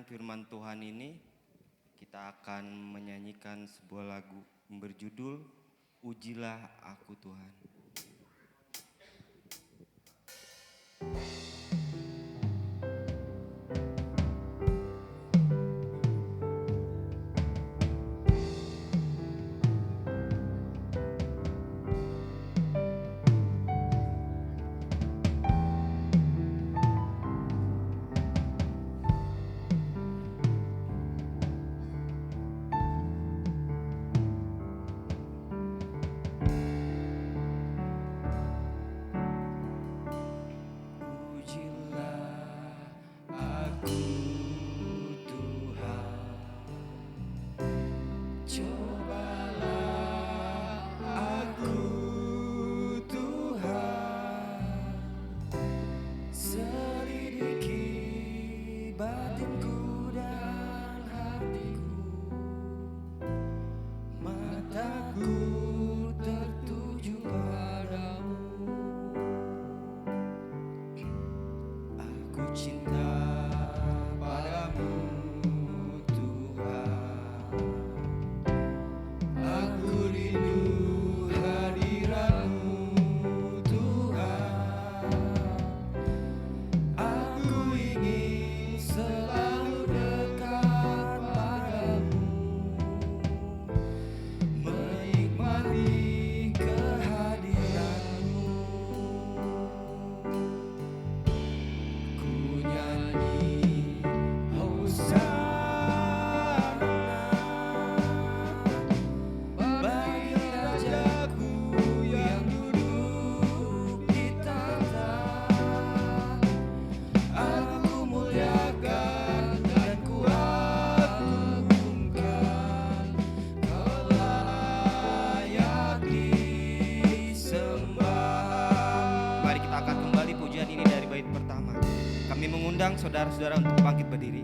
firman Tuhan ini, kita akan menyanyikan sebuah lagu berjudul Ujilah Aku Tuhan. Saudara-saudara untuk bangkit berdiri.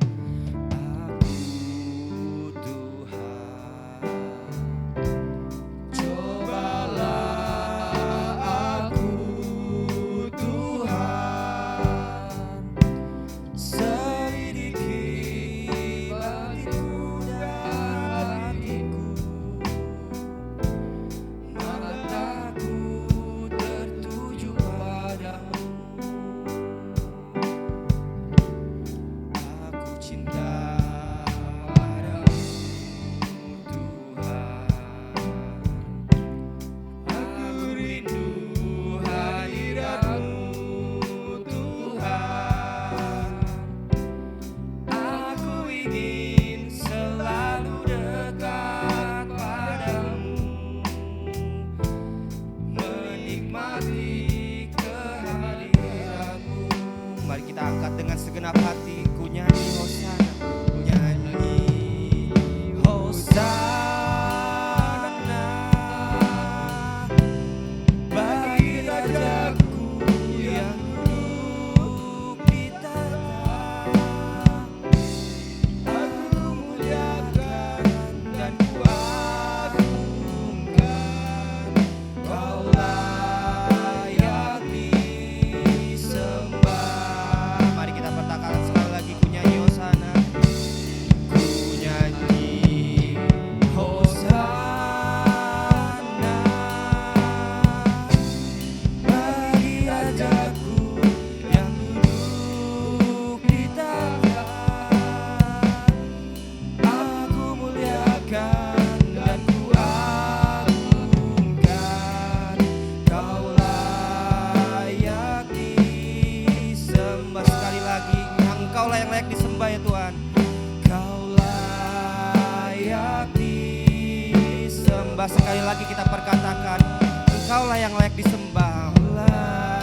Sekali lagi kita perkatakan, Engkaulah yang layak disembah. Layak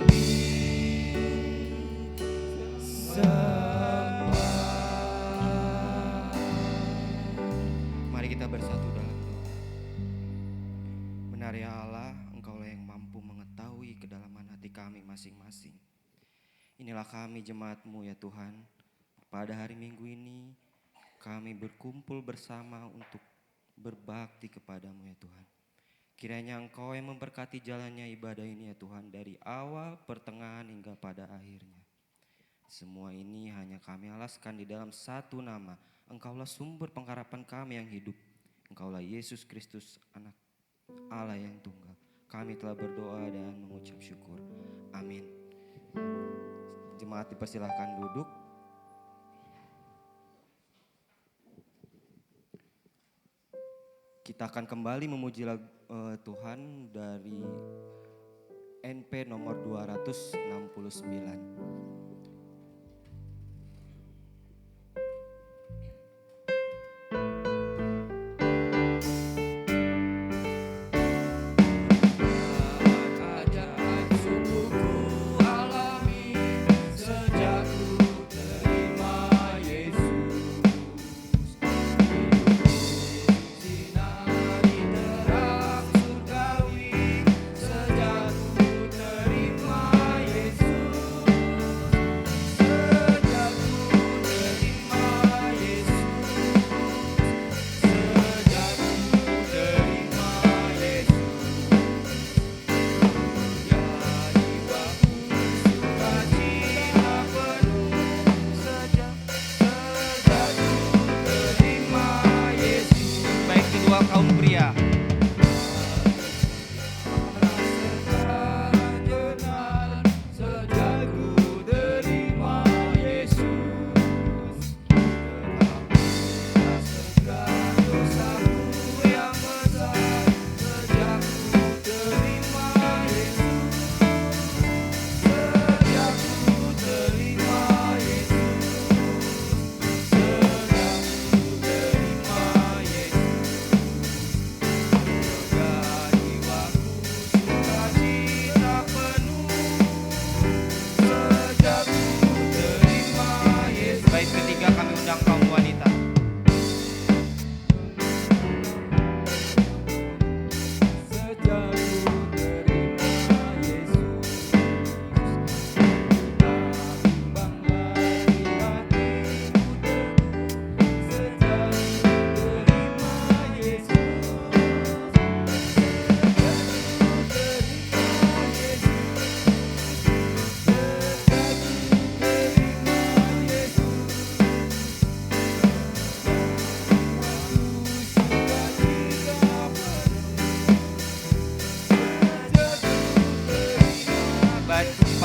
disembah. Mari kita bersatu dalam doa. Benar ya Allah, Engkaulah yang mampu mengetahui kedalaman hati kami masing-masing. Inilah kami jemaat-Mu ya Tuhan. Pada hari Minggu ini kami berkumpul bersama untuk berbakti kepadamu ya Tuhan. Kiranya Engkau yang memberkati jalannya ibadah ini ya Tuhan, dari awal, pertengahan hingga pada akhirnya. Semua ini hanya kami alaskan di dalam satu nama. Engkaulah sumber pengharapan kami yang hidup. Engkaulah Yesus Kristus, Anak Allah yang tunggal. Kami telah berdoa dan mengucap syukur. Amin. Jemaat dipersilahkan duduk. Kita akan kembali memuji Tuhan dari NP nomor 269.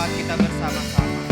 Kita bersama-sama.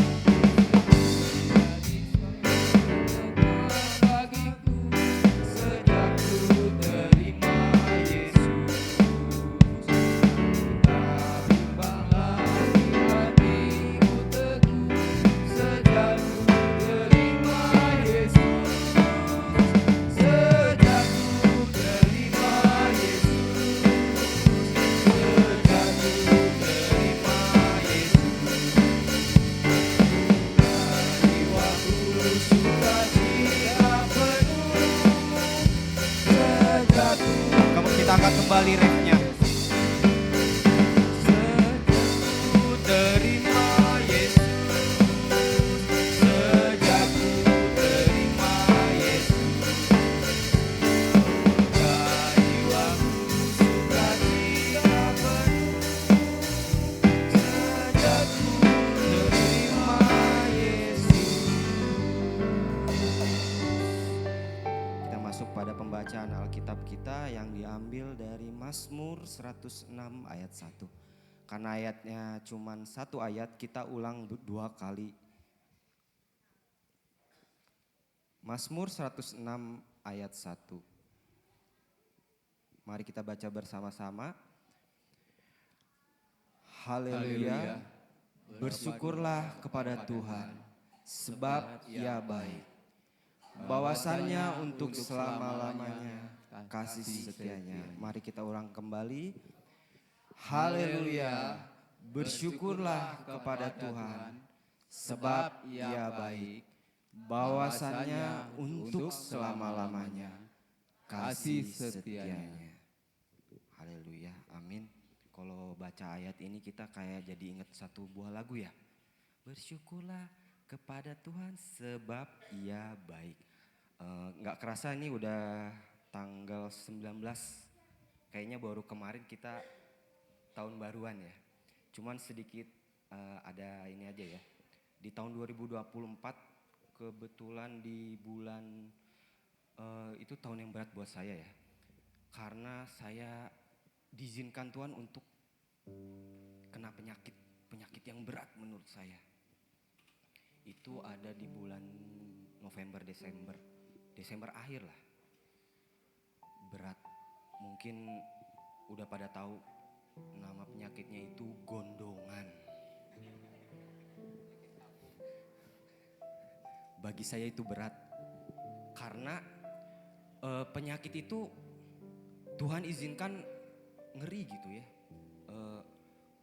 Kita angkat kembali refnya. Pada pembacaan Alkitab kita yang diambil dari Mazmur 106 ayat 1. Karena ayatnya cuma satu ayat, kita ulang 2 kali. Mazmur 106 ayat 1. Mari kita baca bersama-sama. Haleluya, bersyukurlah kepada Tuhan, sebab Ia baik. Bahwasannya untuk selama-lamanya kasih setianya. Mari kita ulang kembali. Haleluya, bersyukurlah kepada Tuhan, sebab Ia baik. Bahwasannya untuk selama-lamanya kasih setianya. Haleluya, amin. Kalau baca ayat ini kita kayak jadi ingat satu buah lagu ya. Bersyukurlah kepada Tuhan sebab Ia baik. Nggak kerasa ini udah tanggal 19. Kayaknya baru kemarin kita tahun baruan ya. Cuman sedikit ada ini aja ya. Di tahun 2024 kebetulan di bulan itu tahun yang berat buat saya ya. Karena saya diizinkan Tuhan untuk kena penyakit yang berat menurut saya. Itu ada di bulan November, Desember akhir lah. Berat. Mungkin udah pada tahu nama penyakitnya itu gondongan. Bagi saya itu berat. Karena penyakit itu Tuhan izinkan ngeri gitu ya.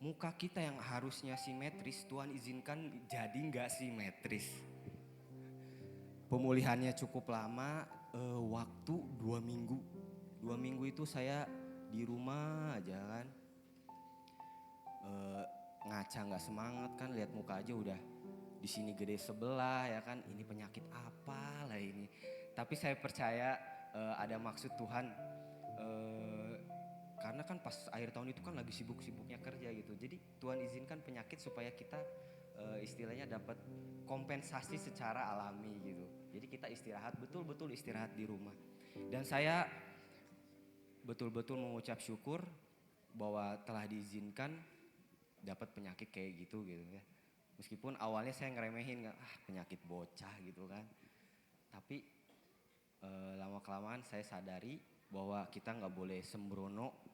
Muka kita yang harusnya simetris, Tuhan izinkan jadi nggak simetris. Pemulihannya cukup lama, waktu 2 minggu. 2 minggu itu saya di rumah aja kan. Ngaca nggak semangat kan, lihat muka aja udah di sini gede sebelah ya kan. Ini penyakit apa lah ini. Tapi saya percaya ada maksud Tuhan. Karena kan pas akhir tahun itu kan lagi sibuk-sibuknya kerja gitu. Jadi Tuhan izinkan penyakit supaya kita istilahnya dapat kompensasi secara alami gitu. Jadi kita istirahat, betul-betul istirahat di rumah. Dan saya betul-betul mengucap syukur bahwa telah diizinkan dapat penyakit kayak gitu ya. Meskipun awalnya saya ngeremehin, penyakit bocah gitu kan. Tapi lama-kelamaan saya sadari bahwa kita nggak boleh sembrono.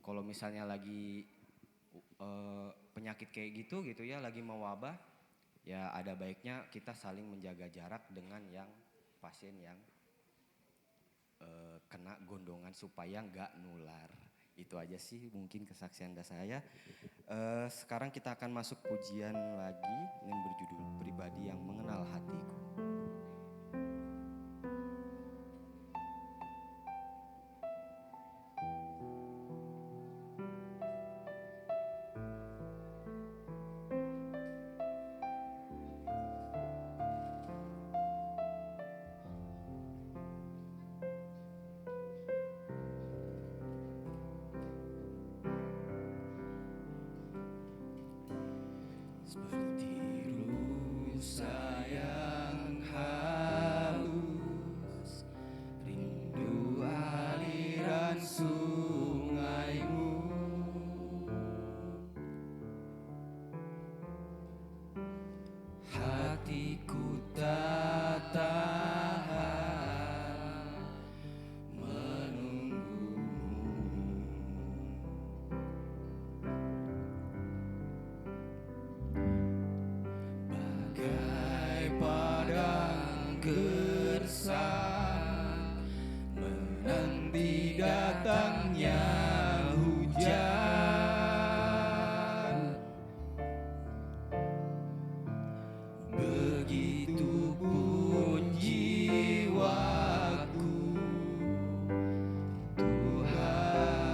Kalau misalnya lagi penyakit kayak gitu ya, lagi mewabah, ya ada baiknya kita saling menjaga jarak dengan yang pasien yang kena gondongan supaya nggak nular. Itu aja sih mungkin kesaksian dari saya. Sekarang kita akan masuk pujian lagi dengan berjudul Pribadi yang Mengenal Hatiku. Seperti rusa yang haus, rindu aliran sungaimu. Hatiku tak tahan menunggumu. Bagai padang gersang menanti datangnya hujan. Begitu pun jiwaku, Tuhan.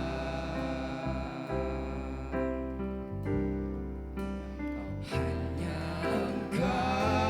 Hanya Engkau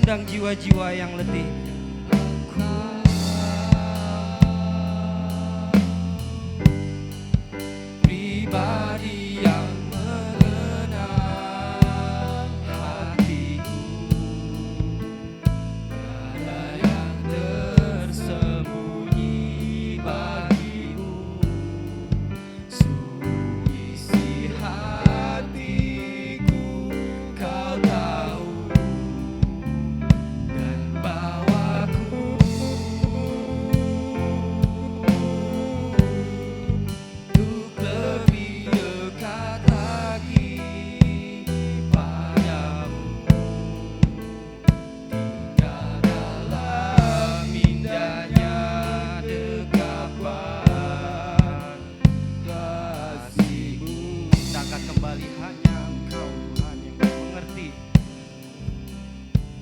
mengundang jiwa-jiwa yang letih. Pribadi yang mengenal hatiku, ada yang tersembunyi bagimu, sungguh isi hatiku kau tahu, dan bawaku untuk lebih dekat lagi padamu, tinggal dalam indahnya dekapan kasih-Mu. Kita akan kembali, hanya Engkau Tuhan yang mengerti.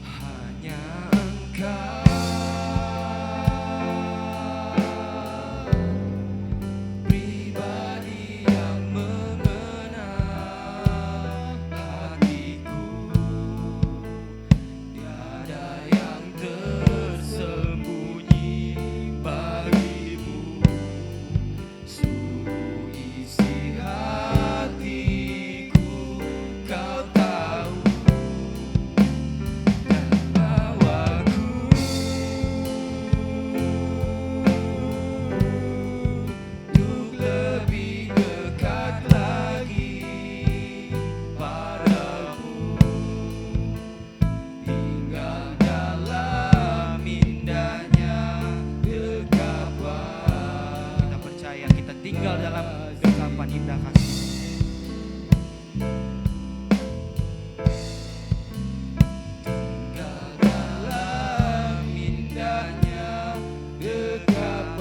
Hanya Engkau, pribadi yang mengenal hatiku, tiada yang tersembunyi bagimu, sungguh isi hatiku kau tahu, dan bawaku untuk lebih dekat lagi padamu, tinggal dalam indahnya dekapan. Kita percaya kita tinggal dalam dekapan indah kasih. Tinggal dalam indahnya dekapan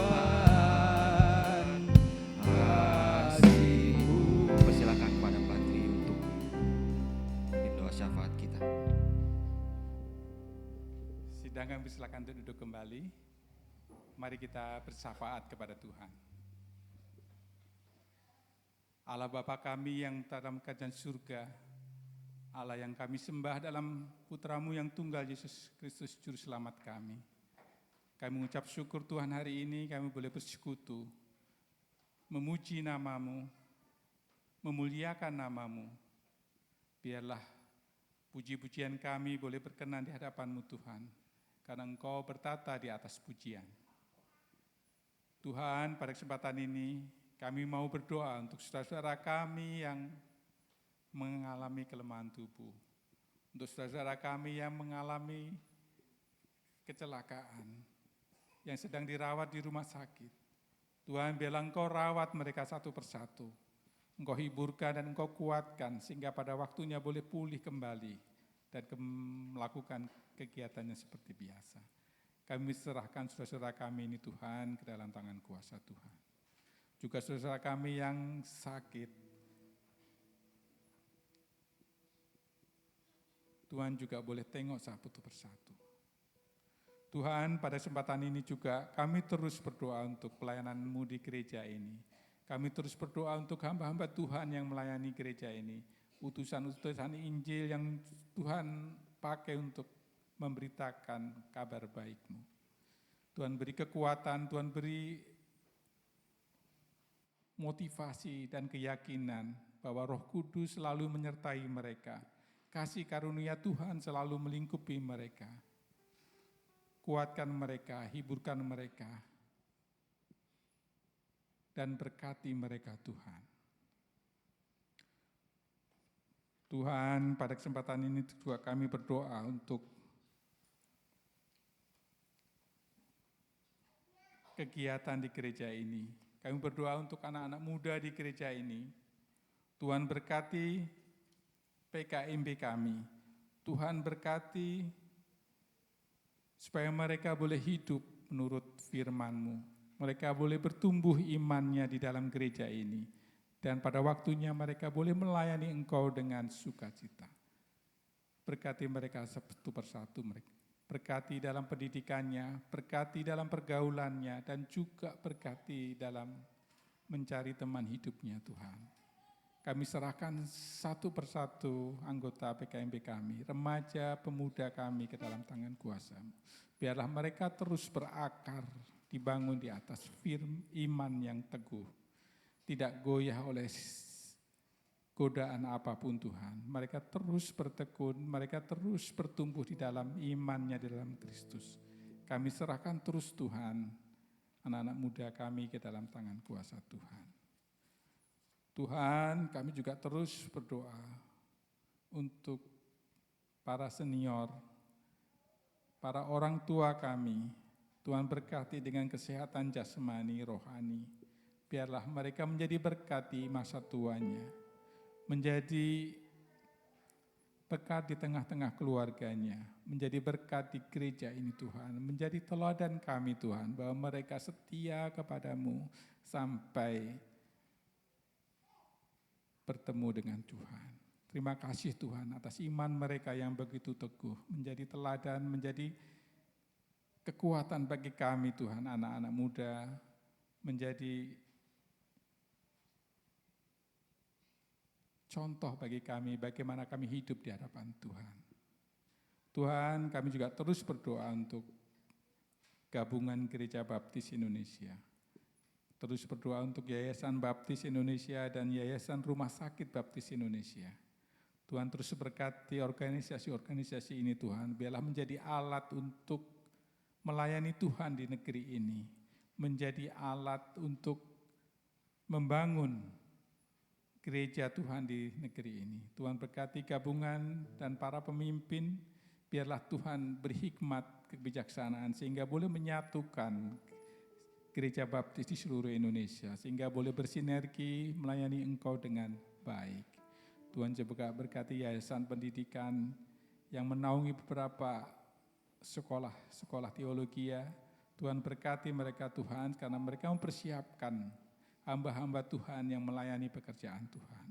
kasih-Mu. Persilakan kepada Patri untuk berdoa syafaat kita. Sidang kami silakan untuk duduk kembali. Mari kita bersyafaat kepada Tuhan. Allah Bapa kami yang dalam kerajaan surga, Allah yang kami sembah dalam Putra-Mu yang tunggal Yesus Kristus Juru Selamat kami. Kami mengucap syukur Tuhan, hari ini kami boleh bersekutu, memuji nama-Mu, memuliakan nama-Mu. Biarlah puji-pujian kami boleh berkenan di hadapan-Mu Tuhan, karena Engkau bertata di atas pujian. Tuhan, pada kesempatan ini kami mau berdoa untuk saudara-saudara kami yang mengalami kelemahan tubuh, untuk saudara-saudara kami yang mengalami kecelakaan, yang sedang dirawat di rumah sakit. Tuhan, biarlah Engkau rawat mereka satu persatu. Engkau hiburkan dan Engkau kuatkan, sehingga pada waktunya boleh pulih kembali dan melakukan kegiatannya seperti biasa. Kami serahkan saudara-saudara kami ini Tuhan ke dalam tangan kuasa Tuhan. Juga saudara kami yang sakit, Tuhan juga boleh tengok satu persatu. Tuhan, pada kesempatan ini juga kami terus berdoa untuk pelayanan-Mu di gereja ini. Kami terus berdoa untuk hamba-hamba Tuhan yang melayani gereja ini. Utusan-utusan Injil yang Tuhan pakai untuk memberitakan kabar baik-Mu. Tuhan beri kekuatan, Tuhan beri motivasi dan keyakinan bahwa Roh Kudus selalu menyertai mereka. Kasih karunia Tuhan selalu melingkupi mereka. Kuatkan mereka, hiburkan mereka, dan berkati mereka Tuhan. Tuhan, pada kesempatan ini juga kami berdoa untuk kegiatan di gereja ini. Kami berdoa untuk anak-anak muda di gereja ini. Tuhan berkati PKMB kami. Tuhan berkati supaya mereka boleh hidup menurut firman-Mu. Mereka boleh bertumbuh imannya di dalam gereja ini. Dan pada waktunya mereka boleh melayani Engkau dengan sukacita. Berkati mereka satu persatu mereka. Berkati dalam pendidikannya, berkati dalam pergaulannya, dan juga berkati dalam mencari teman hidupnya Tuhan. kami serahkan satu persatu anggota PKMB kami, remaja, pemuda kami ke dalam tangan kuasa-Mu. Biarlah mereka terus berakar, dibangun di atas iman yang teguh, tidak goyah oleh godaan apapun Tuhan. Mereka terus bertekun, mereka terus bertumbuh di dalam imannya di dalam Kristus. Kami serahkan terus Tuhan, anak-anak muda kami ke dalam tangan kuasa Tuhan. Tuhan, kami juga terus berdoa untuk para senior, para orang tua kami. Tuhan berkati dengan kesehatan jasmani, rohani. Biarlah mereka menjadi berkat di masa tuanya, menjadi berkat di tengah-tengah keluarganya, menjadi berkat di gereja ini Tuhan, menjadi teladan kami Tuhan, bahwa mereka setia kepadamu sampai bertemu dengan Tuhan. Terima kasih Tuhan atas iman mereka yang begitu teguh, menjadi teladan, menjadi kekuatan bagi kami Tuhan, anak-anak muda, menjadi contoh bagi kami bagaimana kami hidup di hadapan Tuhan. Tuhan, kami juga terus berdoa untuk gabungan Gereja Baptis Indonesia. Terus berdoa untuk Yayasan Baptis Indonesia dan Yayasan Rumah Sakit Baptis Indonesia. Tuhan terus berkati organisasi-organisasi ini Tuhan, biarlah menjadi alat untuk melayani Tuhan di negeri ini, menjadi alat untuk membangun gereja Tuhan di negeri ini. Tuhan berkati gabungan dan para pemimpin, biarlah Tuhan berhikmat kebijaksanaan sehingga boleh menyatukan Gereja Baptis di seluruh Indonesia, sehingga boleh bersinergi melayani Engkau dengan baik. Tuhan juga berkati yayasan pendidikan yang menaungi beberapa sekolah teologi. Tuhan berkati mereka Tuhan, karena mereka mempersiapkan hamba-hamba Tuhan yang melayani pekerjaan Tuhan.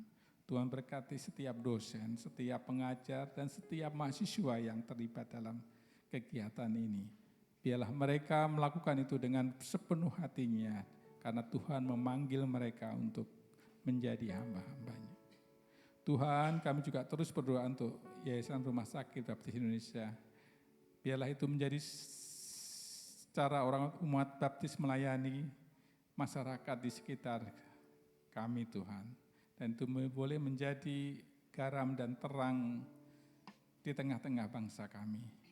Tuhan berkati setiap dosen, setiap pengajar, dan setiap mahasiswa yang terlibat dalam kegiatan ini. Biarlah mereka melakukan itu dengan sepenuh hatinya, karena Tuhan memanggil mereka untuk menjadi hamba-hambanya. Tuhan, kami juga terus berdoa untuk Yayasan Rumah Sakit Baptis Indonesia. Biarlah itu menjadi cara orang umat baptis melayani masyarakat di sekitar kami Tuhan. Dan itu boleh menjadi garam dan terang di tengah-tengah bangsa kami.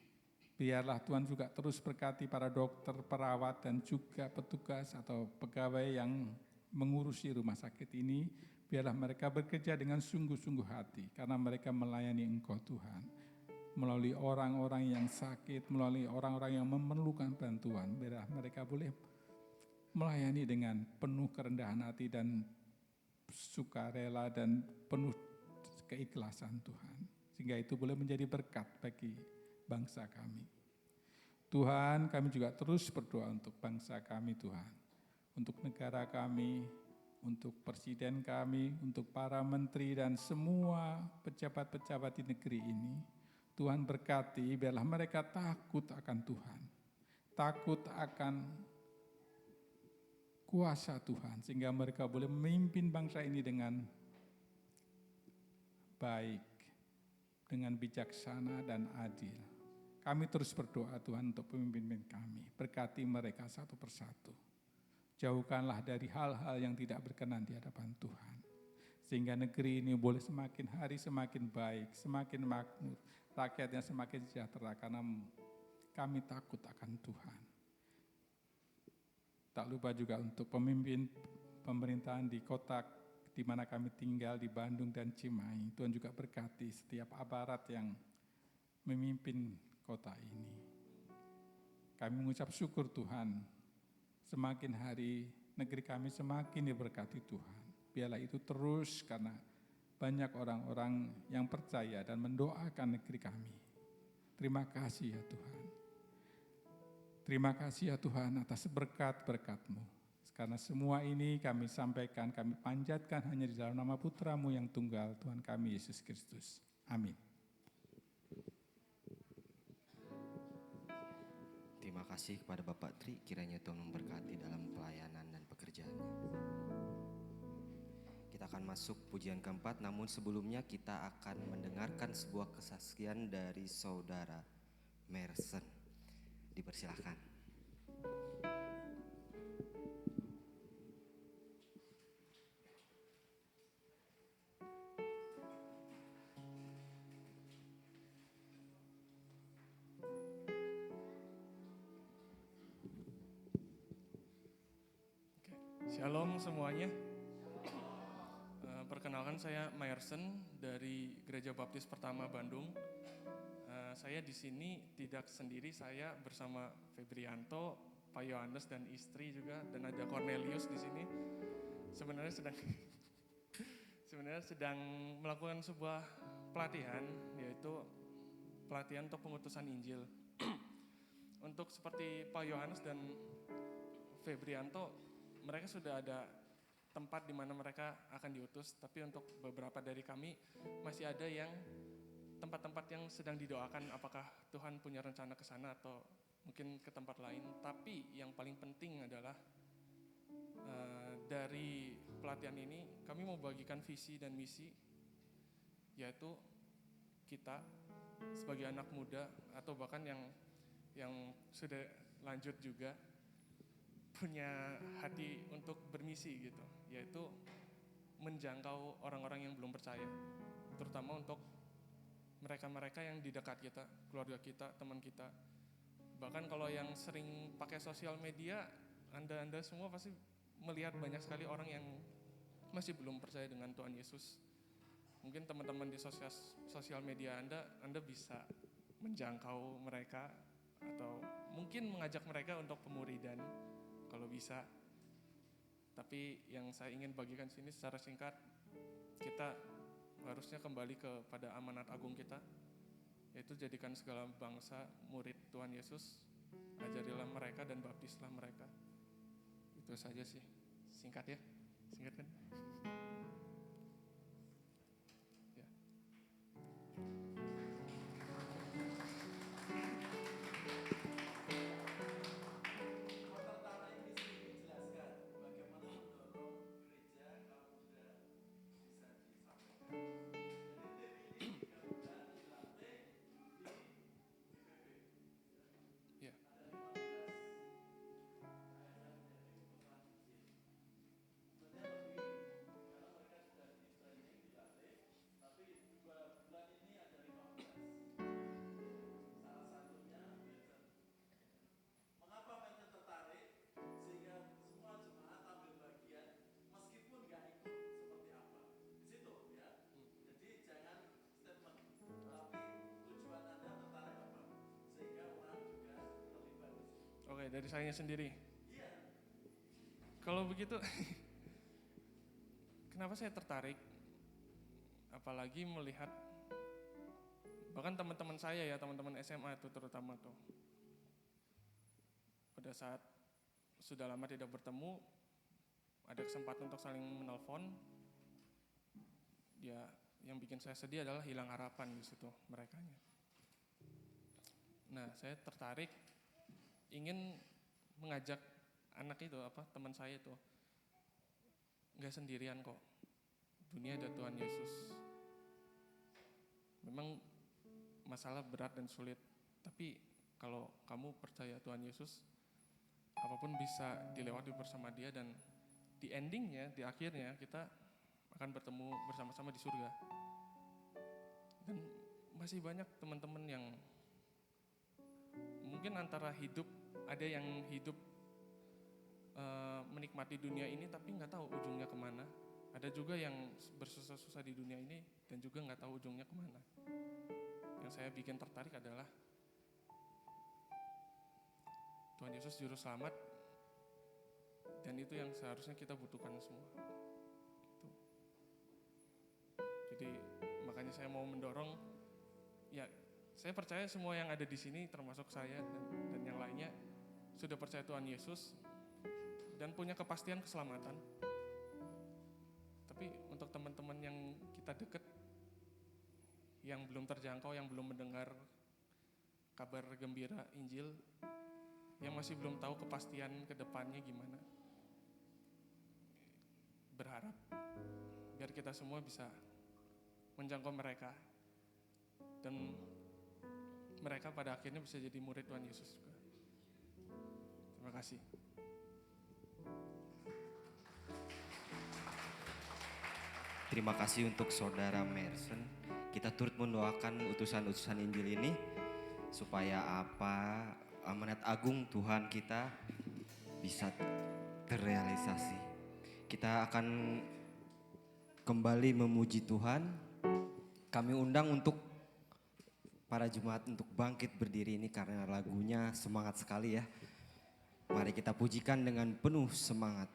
Biarlah Tuhan juga terus berkati para dokter, perawat, dan juga petugas atau pegawai yang mengurusi rumah sakit ini. Biarlah mereka bekerja dengan sungguh-sungguh hati, karena mereka melayani Engkau Tuhan. Melalui orang-orang yang sakit, melalui orang-orang yang memerlukan bantuan. Biarlah mereka boleh melayani dengan penuh kerendahan hati dan sukarela dan penuh keikhlasan Tuhan. Sehingga itu boleh menjadi berkat bagi bangsa kami. Tuhan, kami juga terus berdoa untuk bangsa kami Tuhan, untuk negara kami, untuk presiden kami, untuk para menteri dan semua pejabat-pejabat di negeri ini. Tuhan berkati, biarlah mereka takut akan Tuhan, takut akan kuasa Tuhan, sehingga mereka boleh memimpin bangsa ini dengan baik, dengan bijaksana dan adil. Kami terus berdoa Tuhan untuk pemimpin kami, berkati mereka satu persatu. Jauhkanlah dari hal-hal yang tidak berkenan di hadapan Tuhan, sehingga negeri ini boleh semakin hari semakin baik, semakin makmur, rakyatnya semakin sejahtera, karena kami takut akan Tuhan. Tak lupa juga untuk pemimpin pemerintahan di kota di mana kami tinggal, di Bandung dan Cimahi. Tuhan juga berkati setiap aparat yang memimpin kota ini. Kami mengucap syukur Tuhan, semakin hari negeri kami semakin diberkati Tuhan. Biarlah itu terus, karena banyak orang-orang yang percaya dan mendoakan negeri kami. Terima kasih ya Tuhan. Terima kasih ya Tuhan atas berkat-berkat-Mu. Karena semua ini kami sampaikan, kami panjatkan hanya di dalam nama Putra-Mu yang tunggal, Tuhan kami Yesus Kristus. Amin. Terima kasih kepada Bapak Tri, kiranya Tuhan memberkati dalam pelayanan dan pekerjaannya. Kita kita akan masuk pujian keempat, namun sebelumnya kita akan mendengarkan sebuah kesaksian dari saudara Mersen. Dipersilahkan. Shalom semuanya. Perkenalkan saya Mayersen dari Gereja Baptis Pertama Bandung. Saya di sini tidak sendiri, saya bersama Febrianto, Pak Yohanes dan istri juga, dan ada Cornelius di sini. Sebenarnya sedang melakukan sebuah pelatihan, yaitu pelatihan untuk pengutusan Injil. Untuk seperti Pak Yohanes dan Febrianto, mereka sudah ada tempat di mana mereka akan diutus, tapi untuk beberapa dari kami masih ada yang tempat-tempat yang sedang didoakan, apakah Tuhan punya rencana ke sana atau mungkin ke tempat lain. Tapi yang paling penting adalah dari pelatihan ini kami mau bagikan visi dan misi, yaitu kita sebagai anak muda atau bahkan yang sudah lanjut juga punya hati untuk bermisi gitu, yaitu menjangkau orang-orang yang belum percaya, terutama untuk mereka-mereka yang di dekat kita, keluarga kita, teman kita. Bahkan kalau yang sering pakai sosial media, Anda semua pasti melihat banyak sekali orang yang masih belum percaya dengan Tuhan Yesus. Mungkin teman-teman di sosial media Anda bisa menjangkau mereka atau mungkin mengajak mereka untuk pemuridan kalau bisa. Tapi yang saya ingin bagikan sini secara singkat, kita harusnya kembali kepada amanat agung kita, yaitu jadikan segala bangsa murid Tuhan Yesus, ajarilah mereka dan baptislah mereka. Itu saja sih, singkat ya, singkat kan? Ya. Ya. Oke, dari saya sendiri. Kalau begitu, kenapa saya tertarik? Apalagi melihat, bahkan teman-teman saya ya, teman-teman SMA itu terutama tuh. Pada saat sudah lama tidak bertemu, ada kesempatan untuk saling menelpon. Ya, yang bikin saya sedih adalah hilang harapan di situ merekanya. Nah, saya tertarik ingin mengajak anak itu, teman saya itu, nggak sendirian kok. Dunia ada Tuhan Yesus. Memang masalah berat dan sulit, tapi kalau kamu percaya Tuhan Yesus, apapun bisa dilewati bersama Dia, dan di endingnya, di akhirnya kita akan bertemu bersama-sama di surga. Dan masih banyak teman-teman yang mungkin antara hidup, ada yang hidup menikmati dunia ini tapi nggak tahu ujungnya kemana. Ada juga yang bersusah-susah di dunia ini dan juga nggak tahu ujungnya kemana. Yang saya bikin tertarik adalah Tuhan Yesus juru selamat, dan itu yang seharusnya kita butuhkan semua. Gitu. Jadi makanya saya mau mendorong, ya saya percaya semua yang ada di sini termasuk saya dan yang lainnya sudah percaya Tuhan Yesus dan punya kepastian keselamatan. Tapi untuk teman-teman yang kita dekat, yang belum terjangkau, yang belum mendengar kabar gembira Injil, yang masih belum tahu kepastian ke depannya gimana, berharap biar kita semua bisa menjangkau mereka dan mereka pada akhirnya bisa jadi murid Tuhan Yesus juga. Terima kasih. Terima kasih untuk Saudara Merson. Kita turut mendoakan utusan-utusan Injil ini supaya amanat agung Tuhan kita bisa terrealisasi. Kita akan kembali memuji Tuhan. Kami undang untuk para jemaat untuk bangkit berdiri ini karena lagunya semangat sekali ya. Mari kita pujikan dengan penuh semangat.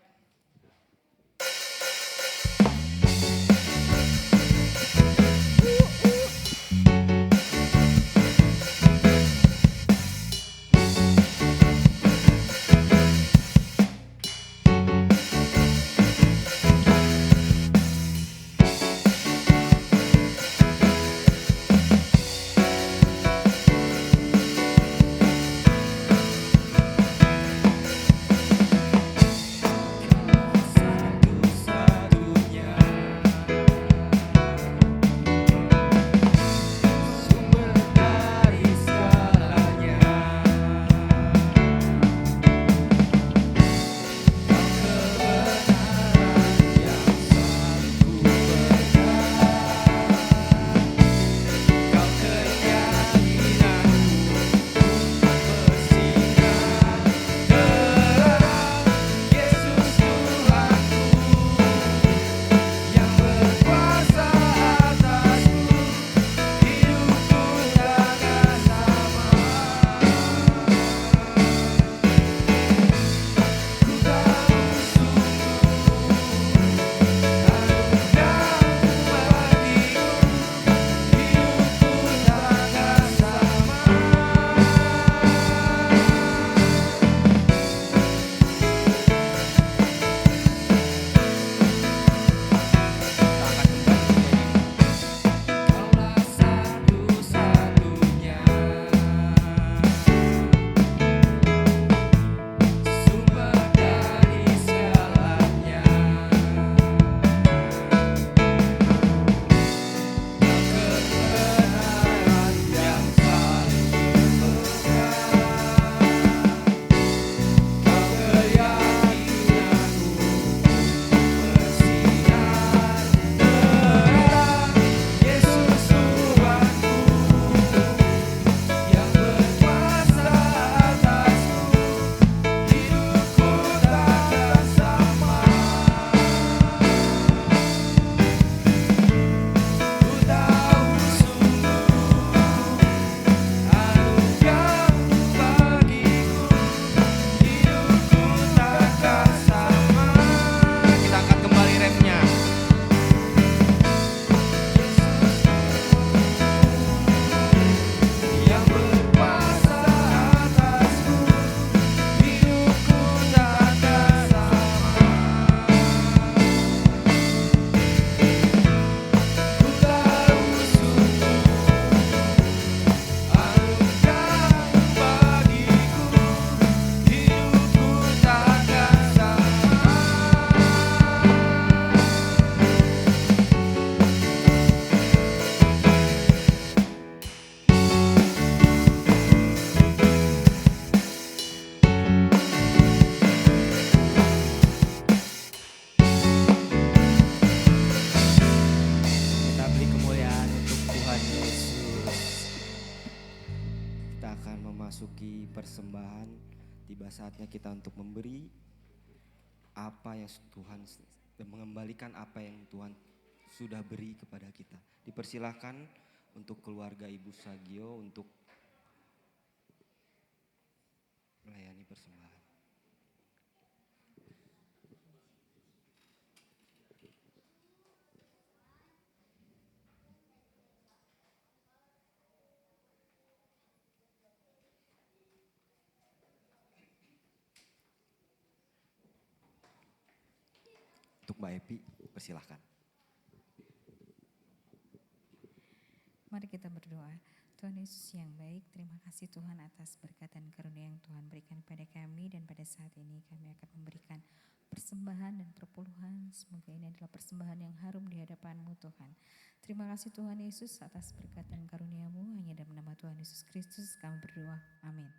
Memasuki persembahan, tiba saatnya kita untuk memberi apa yang Tuhan dan mengembalikan apa yang Tuhan sudah beri kepada kita. Dipersilahkan untuk keluarga Ibu Sagio untuk melayani persembahan. Untuk Mbak Epi, persilahkan. Mari kita berdoa. Tuhan Yesus yang baik, terima kasih Tuhan atas berkat dan karunia yang Tuhan berikan pada kami, dan pada saat ini kami akan memberikan persembahan dan perpuluhan. Semoga ini adalah persembahan yang harum di hadapan-Mu Tuhan. Terima kasih Tuhan Yesus atas berkat dan karunia-Mu. Hanya dalam nama Tuhan Yesus Kristus kami berdoa. Amin.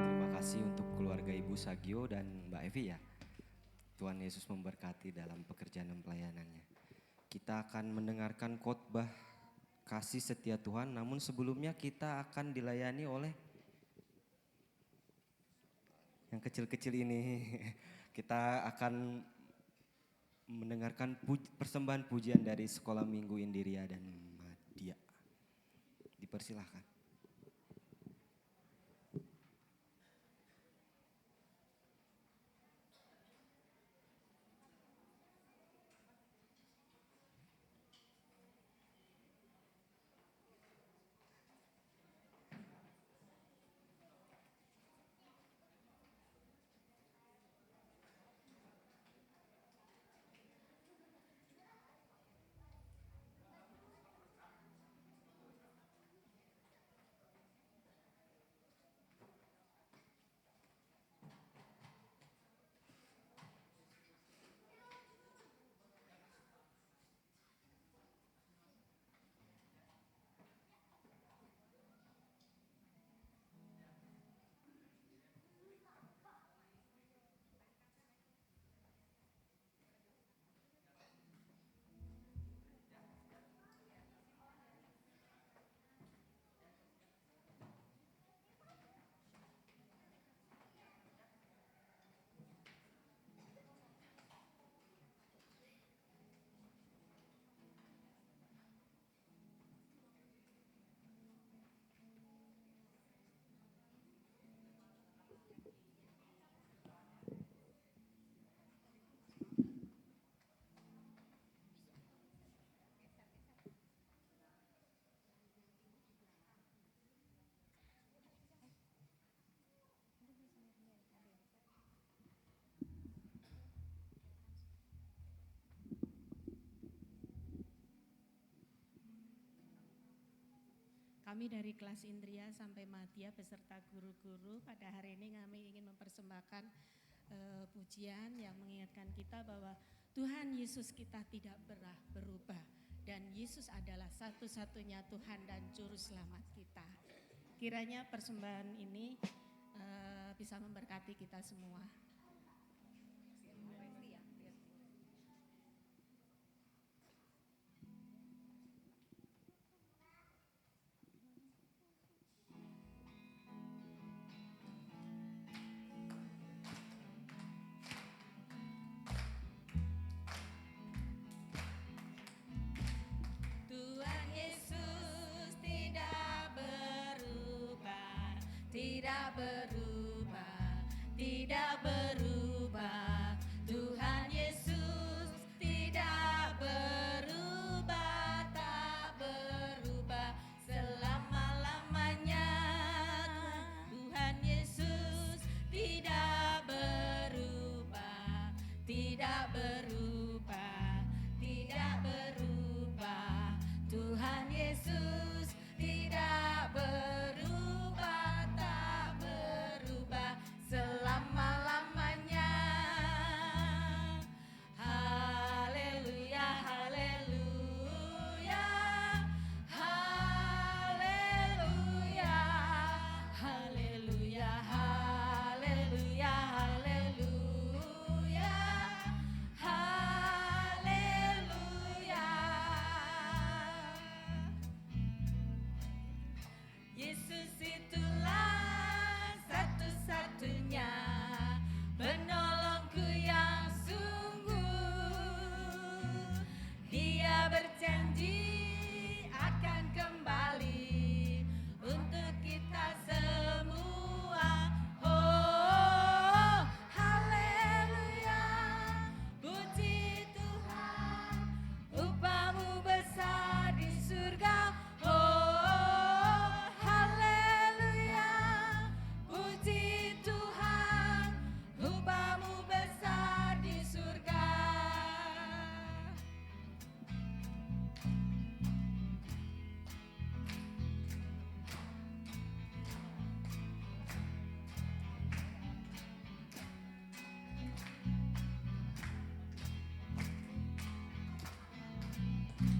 Terima kasih untuk keluarga Ibu Sagio dan Mbak Evi ya. Tuhan Yesus memberkati dalam pekerjaan dan pelayanannya. Kita akan mendengarkan khotbah kasih setia Tuhan, namun sebelumnya kita akan dilayani oleh yang kecil-kecil ini. Kita akan mendengarkan persembahan pujian dari Sekolah Minggu Indiria dan Madia. Dipersilahkan. Kami dari kelas Indria sampai Madya beserta guru-guru pada hari ini kami ingin mempersembahkan pujian yang mengingatkan kita bahwa Tuhan Yesus kita tidak pernah berubah dan Yesus adalah satu-satunya Tuhan dan Juru Selamat kita. Kiranya persembahan ini bisa memberkati kita semua. tidak berubah, tidak berubah. Tuhan Yesus tidak berubah, tak berubah selama-lamanya. Tuhan Yesus tidak berubah, tidak berubah, tidak berubah. Tuhan Yesus tidak berubah, tak berubah selama-lamanya. Haleluya, haleluya, haleluya, haleluya, haleluya, haleluya, haleluya. Yesus itulah satu-satunya penolongku yang sungguh. Dia berjanji akan kembali untuk kita semua. Oh, haleluya, puji Tuhan, upahmu besar di surga. Oh, haleluya, puji Tuhan, upahmu besar di surga.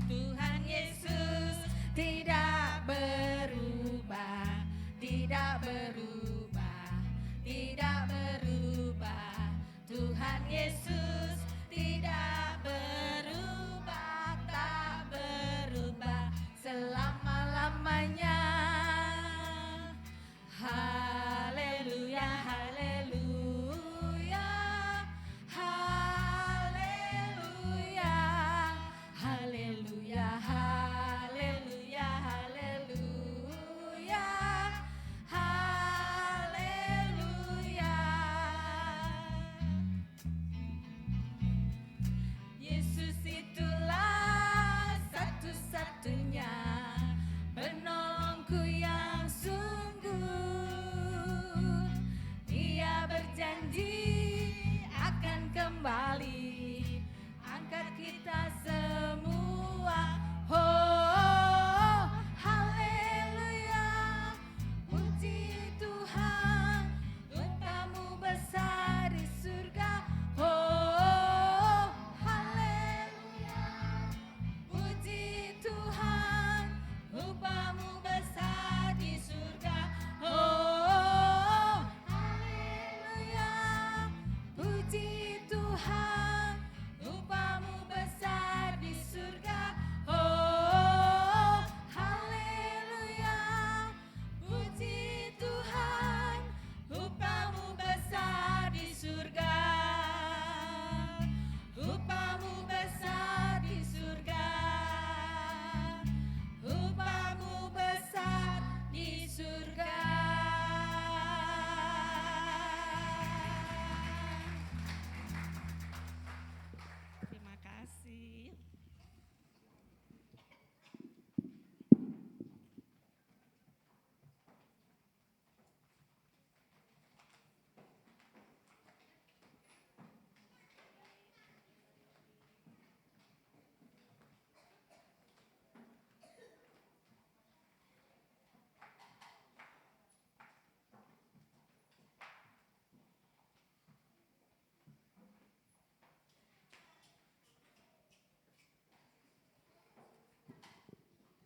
Tuhan Yesus tidak berubah, tidak berubah, tidak berubah. Tuhan Yesus tidak berubah, tak berubah selama-lamanya. Haleluya, haleluya, haleluya, haleluya, haleluya, haleluya, haleluya. Yesus itulah satu-satunya penolongku yang sungguh. Dia berjanji akan kembali angkat kita semua. Oh, haleluya, puji Tuhan, upahmu besar di surga. Oh, haleluya, puji Tuhan, upahmu besar di surga. Oh, haleluya, puji Tuhan, upahmu besar di surga. Oh, haleluya, puji Tuhan, upahmu besar di surga. Upahmu besar di surga. Upahmu besar di surga. Terima kasih.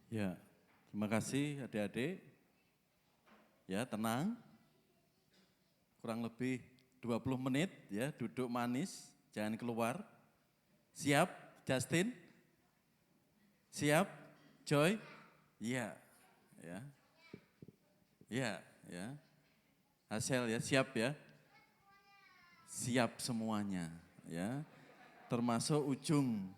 Ya, terima kasih adik-adik. Ya, tenang. Kurang lebih 20 menit ya, duduk manis, jangan keluar. Siap, Justin? Siap, Joy? Iya, ya. Iya, ya. Hasil ya, siap ya. Siap semuanya, ya. Termasuk ujung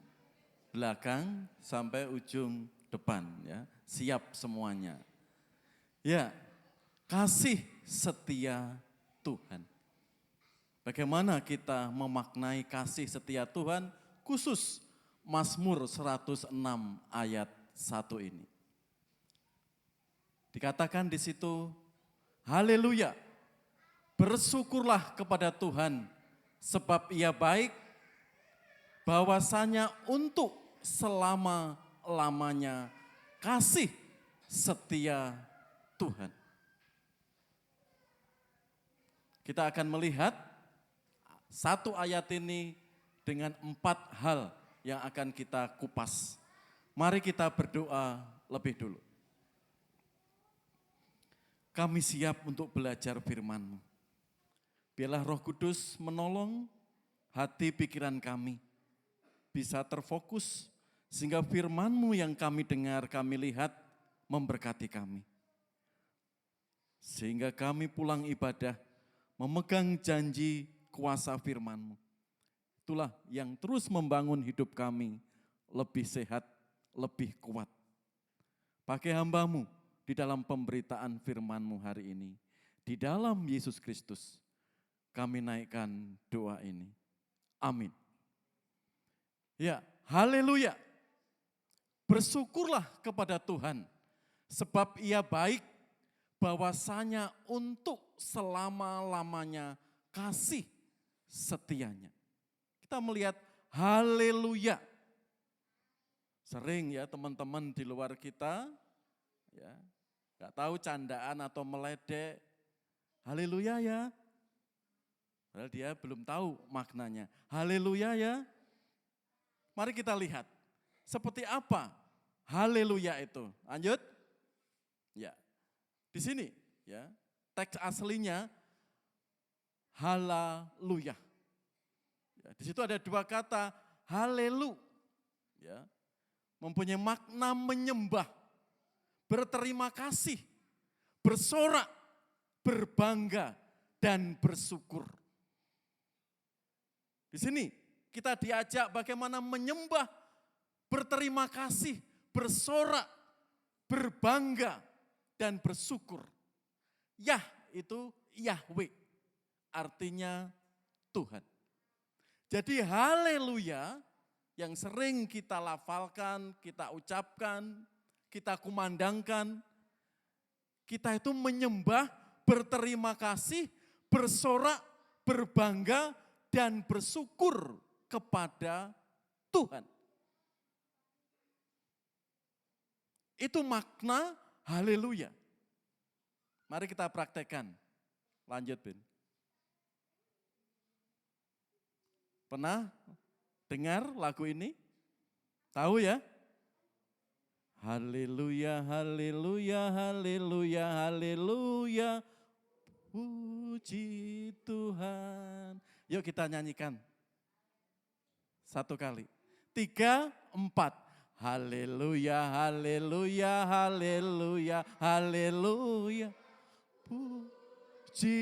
belakang sampai ujung depan ya, siap semuanya. Ya, kasih setia Tuhan. Bagaimana kita memaknai kasih setia Tuhan, khusus Mazmur 106 ayat 1 ini. Dikatakan di situ, haleluya, bersyukurlah kepada Tuhan sebab Ia baik, bahwasanya untuk selama-lamanya kasih setia Tuhan. Kita akan melihat satu ayat ini dengan 4 hal yang akan kita kupas. Mari kita berdoa lebih dulu. Kami siap untuk belajar firman-Mu. Biarlah Roh Kudus menolong hati pikiran kami bisa terfokus sehingga firman-Mu yang kami dengar, kami lihat memberkati kami. Sehingga kami pulang ibadah memegang janji kuasa firman-Mu. Itulah yang terus membangun hidup kami lebih sehat, lebih kuat. Pakai hamba-Mu di dalam pemberitaan firman-Mu hari ini. Di dalam Yesus Kristus kami naikkan doa ini. Amin. Ya, haleluya. Bersyukurlah kepada Tuhan sebab Ia baik, bahwasanya untuk selama-lamanya kasih setianya. Kita melihat haleluya. Sering ya teman-teman di luar kita, ya nggak tahu candaan atau meledek, haleluya ya. Padahal dia belum tahu maknanya. Haleluya ya. Mari kita lihat seperti apa haleluya itu. Lanjut. Ya. Di sini ya, teks aslinya haleluya. Ya, di situ ada 2 kata halelu, ya, mempunyai makna menyembah, berterima kasih, bersorak, berbangga, dan bersyukur. Di sini kita diajak bagaimana menyembah, berterima kasih, bersorak, berbangga, dan bersyukur. Yah itu Yahweh, artinya Tuhan. Jadi haleluya yang sering kita lafalkan, kita ucapkan, kita kumandangkan, kita itu menyembah, berterima kasih, bersorak, berbangga, dan bersyukur kepada Tuhan. Itu makna haleluya. Mari kita praktekkan. Lanjut, Ben. Pernah dengar lagu ini? Tahu ya? Haleluya, haleluya, haleluya, haleluya. Puji Tuhan. Yuk kita nyanyikan. 1 kali. 3, 4. Haleluya, haleluya, haleluya, haleluya. Puji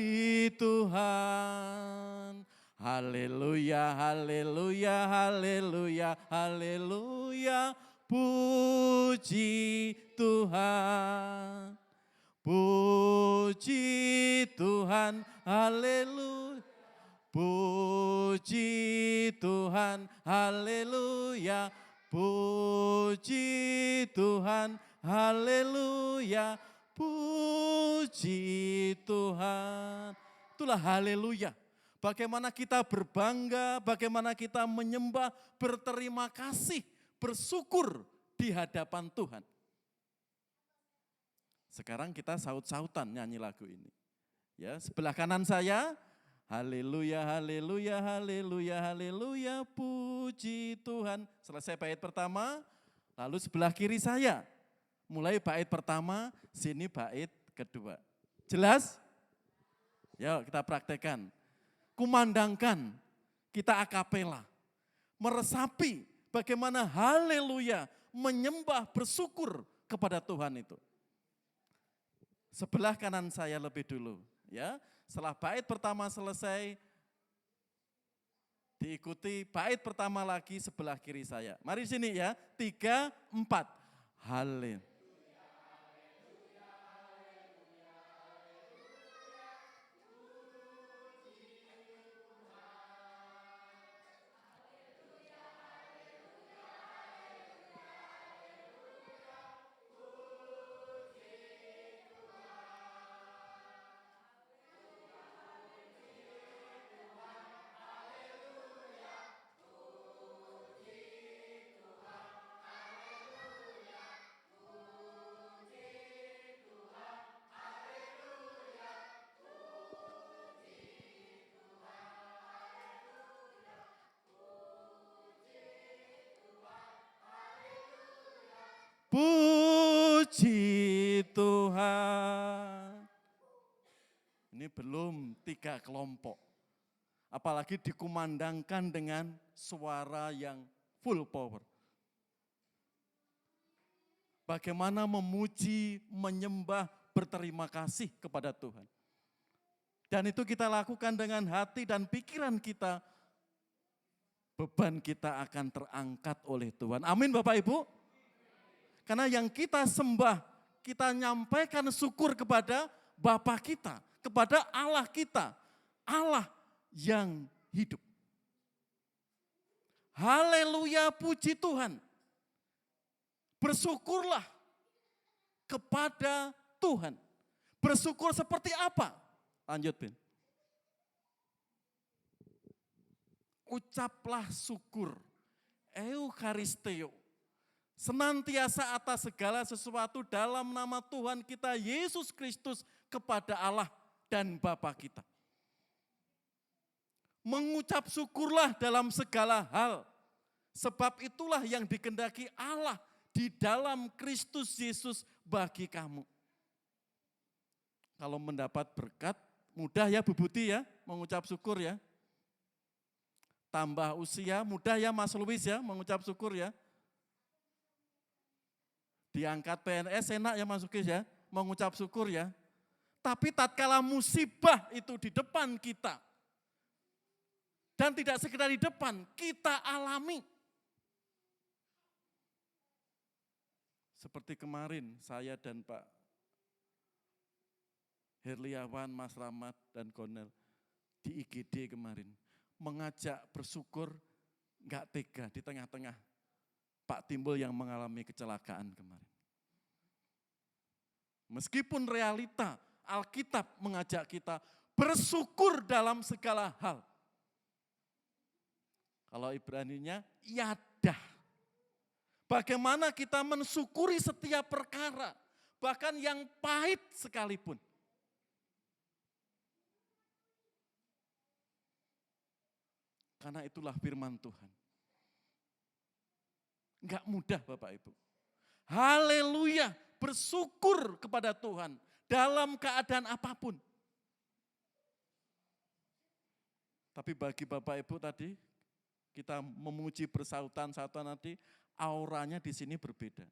Tuhan. Haleluya, haleluya, haleluya, haleluya. Puji Tuhan. Puji Tuhan, haleluya. Puji Tuhan, haleluya. Puji Tuhan, haleluya. Puji Tuhan. Itulah haleluya. Bagaimana kita berbangga, bagaimana kita menyembah, berterima kasih, bersyukur di hadapan Tuhan. Sekarang kita saut-sautan nyanyi lagu ini. Ya, sebelah kanan saya, haleluya, haleluya, haleluya, haleluya, puji Tuhan. Selesai bait pertama, lalu sebelah kiri saya, mulai bait pertama, sini bait kedua. Jelas? Yuk kita praktekkan. Kumandangkan, kita akapela, meresapi bagaimana haleluya, menyembah, bersyukur kepada Tuhan itu. Sebelah kanan saya lebih dulu, ya. Setelah bait pertama selesai, diikuti bait pertama lagi sebelah kiri saya. Mari sini ya, 3, 4. Haleluya. Puji Tuhan. Ini belum 3 kelompok. Apalagi dikumandangkan dengan suara yang full power. Bagaimana memuji, menyembah, berterima kasih kepada Tuhan. Dan itu kita lakukan dengan hati dan pikiran kita. Beban kita akan terangkat oleh Tuhan. Amin Bapak Ibu. Karena yang kita sembah, kita nyampaikan syukur kepada Bapa kita, kepada Allah kita, Allah yang hidup. Haleluya, puji Tuhan. Bersyukurlah kepada Tuhan. Bersyukur seperti apa? Lanjut, Ben. Ucaplah syukur, eukaristeo, senantiasa atas segala sesuatu dalam nama Tuhan kita Yesus Kristus kepada Allah dan Bapa kita. Mengucap syukurlah dalam segala hal, sebab itulah yang dikehendaki Allah di dalam Kristus Yesus bagi kamu. Kalau mendapat berkat, mudah ya Bu Budi ya, mengucap syukur ya. Tambah usia, mudah ya Mas Luis ya, mengucap syukur ya. Diangkat PNS enak ya Mas Luis ya, mengucap syukur ya. Tapi tatkala musibah itu di depan kita, dan tidak sekedar di depan, kita alami. Seperti kemarin saya dan Pak Herliawan, Mas Rahmat, dan Konel di IGD kemarin. Mengajak bersyukur, enggak tega di tengah-tengah Pak Timbul yang mengalami kecelakaan kemarin. Meskipun realita Alkitab mengajak kita bersyukur dalam segala hal. Kalau Ibraninya, yadah. Bagaimana kita mensyukuri setiap perkara, bahkan yang pahit sekalipun. Karena itulah firman Tuhan. Enggak mudah Bapak Ibu. Haleluya, bersyukur kepada Tuhan dalam keadaan apapun. Tapi bagi Bapak Ibu tadi, kita memuji bersautan-sautan nanti, auranya di sini berbeda.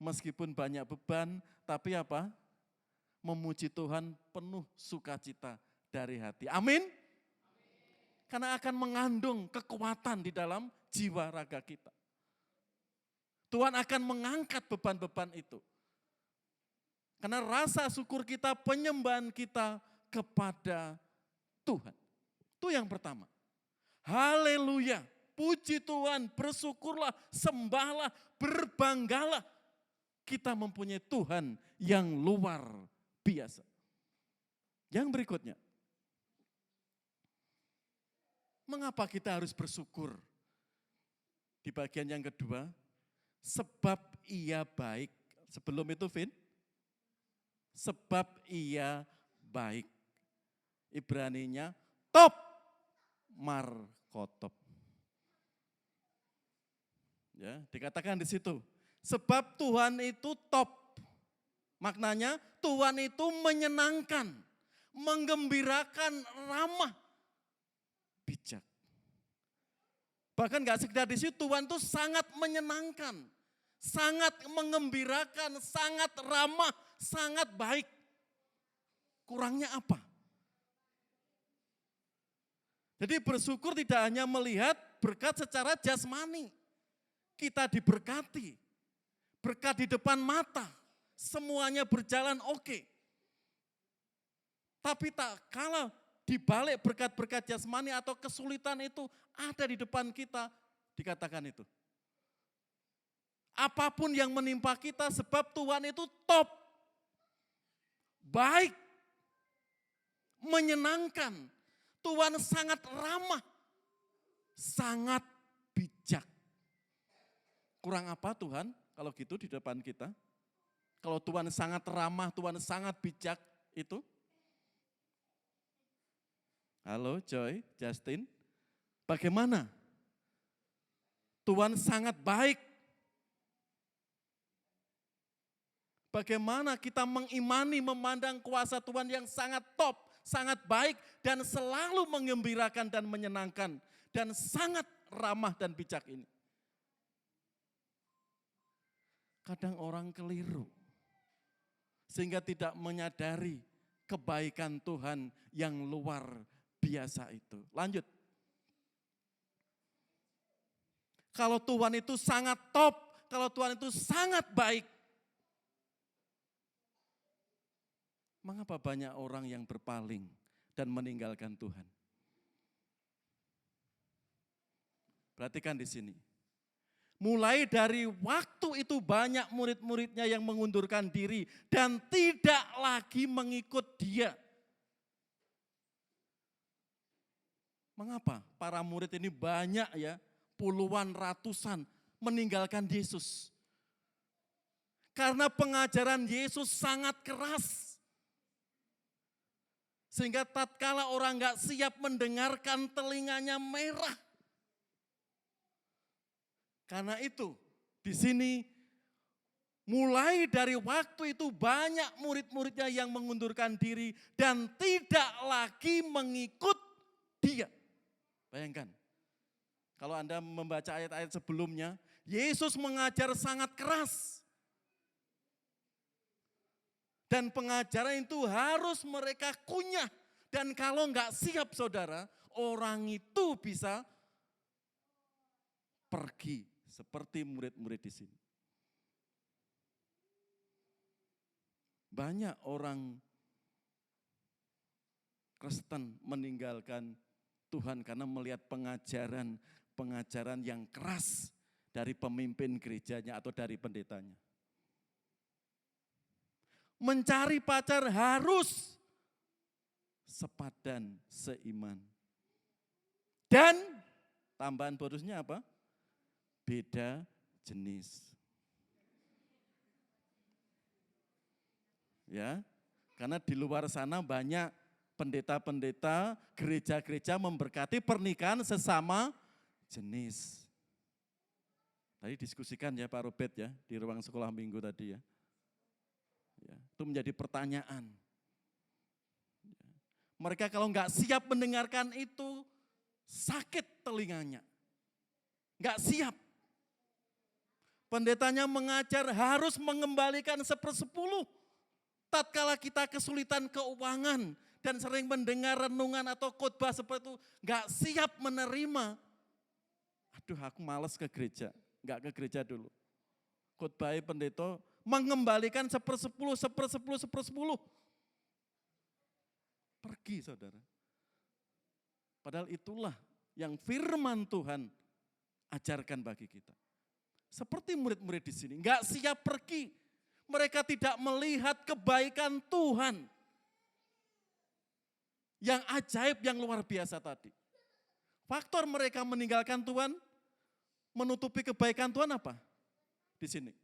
Meskipun banyak beban, tapi apa? Memuji Tuhan penuh sukacita dari hati. Amin. Karena akan mengandung kekuatan di dalam jiwa raga kita. Tuhan akan mengangkat beban-beban itu. Karena rasa syukur kita, penyembahan kita kepada Tuhan. Itu yang pertama. Haleluya, puji Tuhan, bersyukurlah, sembahlah, berbanggalah. Kita mempunyai Tuhan yang luar biasa. Yang berikutnya, mengapa kita harus bersyukur? Di bagian yang kedua, sebab ia baik. Sebelum itu, Vin, sebab ia baik. Ibraninya, top markotop. Ya, dikatakan di situ. Sebab Tuhan itu top. Maknanya Tuhan itu menyenangkan, menggembirakan, ramah, bijak. Bahkan gak sekedar di situ, Tuhan itu sangat menyenangkan, sangat mengembirakan, sangat ramah, sangat baik. Kurangnya apa? Jadi bersyukur tidak hanya melihat berkat secara jasmani. Kita diberkati, berkat di depan mata, semuanya berjalan oke. Tapi tak kalau di balik berkat-berkat jasmani atau kesulitan itu ada di depan kita, dikatakan itu. Apapun yang menimpa kita sebab Tuhan itu top, baik, menyenangkan. Tuhan sangat ramah, sangat bijak. Kurang apa Tuhan kalau gitu di depan kita? Kalau Tuhan sangat ramah, Tuhan sangat bijak itu? Halo Joy, Justin, bagaimana? Tuhan sangat baik. Bagaimana kita mengimani, memandang kuasa Tuhan yang sangat top, sangat baik, dan selalu menggembirakan dan menyenangkan, dan sangat ramah dan bijak ini. Kadang orang keliru, sehingga tidak menyadari kebaikan Tuhan yang luar biasa itu. Lanjut. Kalau Tuhan itu sangat top, kalau Tuhan itu sangat baik, mengapa banyak orang yang berpaling dan meninggalkan Tuhan? Perhatikan di sini. Mulai dari waktu itu banyak murid-muridnya yang mengundurkan diri dan tidak lagi mengikut dia. Mengapa para murid ini banyak ya, puluhan, ratusan meninggalkan Yesus? Karena pengajaran Yesus sangat keras. Sehingga tatkala orang gak siap mendengarkan, telinganya merah. Karena itu, di sini mulai dari waktu itu banyak murid-muridnya yang mengundurkan diri dan tidak lagi mengikut dia. Bayangkan, kalau Anda membaca ayat-ayat sebelumnya, Yesus mengajar sangat keras. Dan pengajaran itu harus mereka kunyah. Dan kalau enggak siap saudara, orang itu bisa pergi. Seperti murid-murid di sini. Banyak orang Kristen meninggalkan Tuhan karena melihat pengajaran yang keras dari pemimpin gerejanya atau dari pendetanya. Mencari pacar harus sepadan, seiman. Dan tambahan bonusnya apa? Beda jenis. Ya, karena di luar sana banyak pendeta-pendeta, gereja-gereja memberkati pernikahan sesama jenis. Tadi diskusikan ya Pak Robert ya, di ruang sekolah minggu tadi ya. Ya, itu menjadi pertanyaan. Mereka kalau enggak siap mendengarkan itu, sakit telinganya. Enggak siap. Pendetanya mengajar harus mengembalikan 1/10. Tatkala kita kesulitan keuangan dan sering mendengar renungan atau khotbah seperti itu, enggak siap menerima. Aduh aku malas ke gereja, enggak ke gereja dulu. Khotbah pendeta mengembalikan 1/10. Pergi saudara. Padahal itulah yang firman Tuhan ajarkan bagi kita. Seperti murid-murid di sini, enggak siap pergi. Mereka tidak melihat kebaikan Tuhan. Yang ajaib, yang luar biasa tadi. Faktor mereka meninggalkan Tuhan, menutupi kebaikan Tuhan apa? Di sini.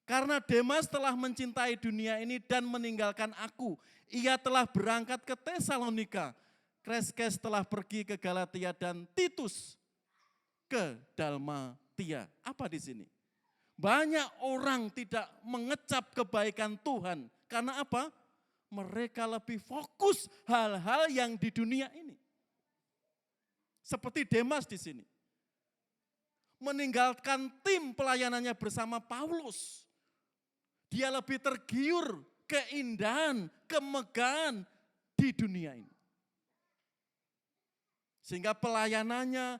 Karena Demas telah mencintai dunia ini dan meninggalkan aku. Ia telah berangkat ke Tesalonika. Kreskes telah pergi ke Galatia dan Titus ke Dalmatia. Apa di sini? Banyak orang tidak mengecap kebaikan Tuhan. Karena apa? Mereka lebih fokus hal-hal yang di dunia ini. Seperti Demas di sini. Meninggalkan tim pelayanannya bersama Paulus. Dia lebih tergiur keindahan, kemegahan di dunia ini. Sehingga pelayanannya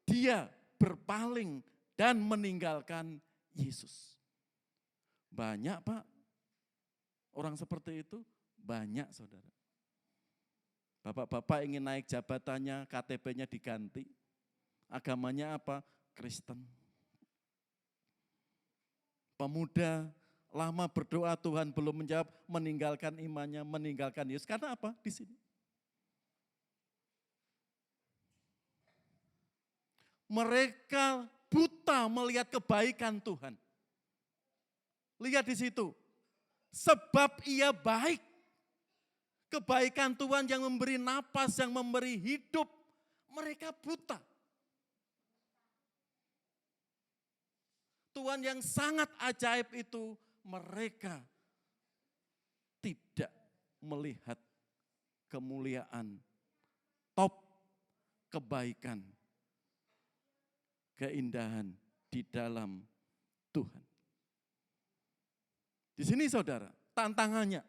dia berpaling dan meninggalkan Yesus. Banyak Pak, orang seperti itu banyak saudara. Bapak-bapak ingin naik jabatannya, KTP-nya diganti. Agamanya apa? Kristen. Pemuda lama berdoa Tuhan belum menjawab, meninggalkan imannya, meninggalkan Yesus. Karena apa? Di sini. Mereka buta melihat kebaikan Tuhan. Lihat di situ. Sebab ia baik. Kebaikan Tuhan yang memberi napas, yang memberi hidup. Mereka buta. Tuhan yang sangat ajaib itu mereka tidak melihat kemuliaan, top kebaikan, keindahan di dalam Tuhan. Di sini saudara, tantangannya.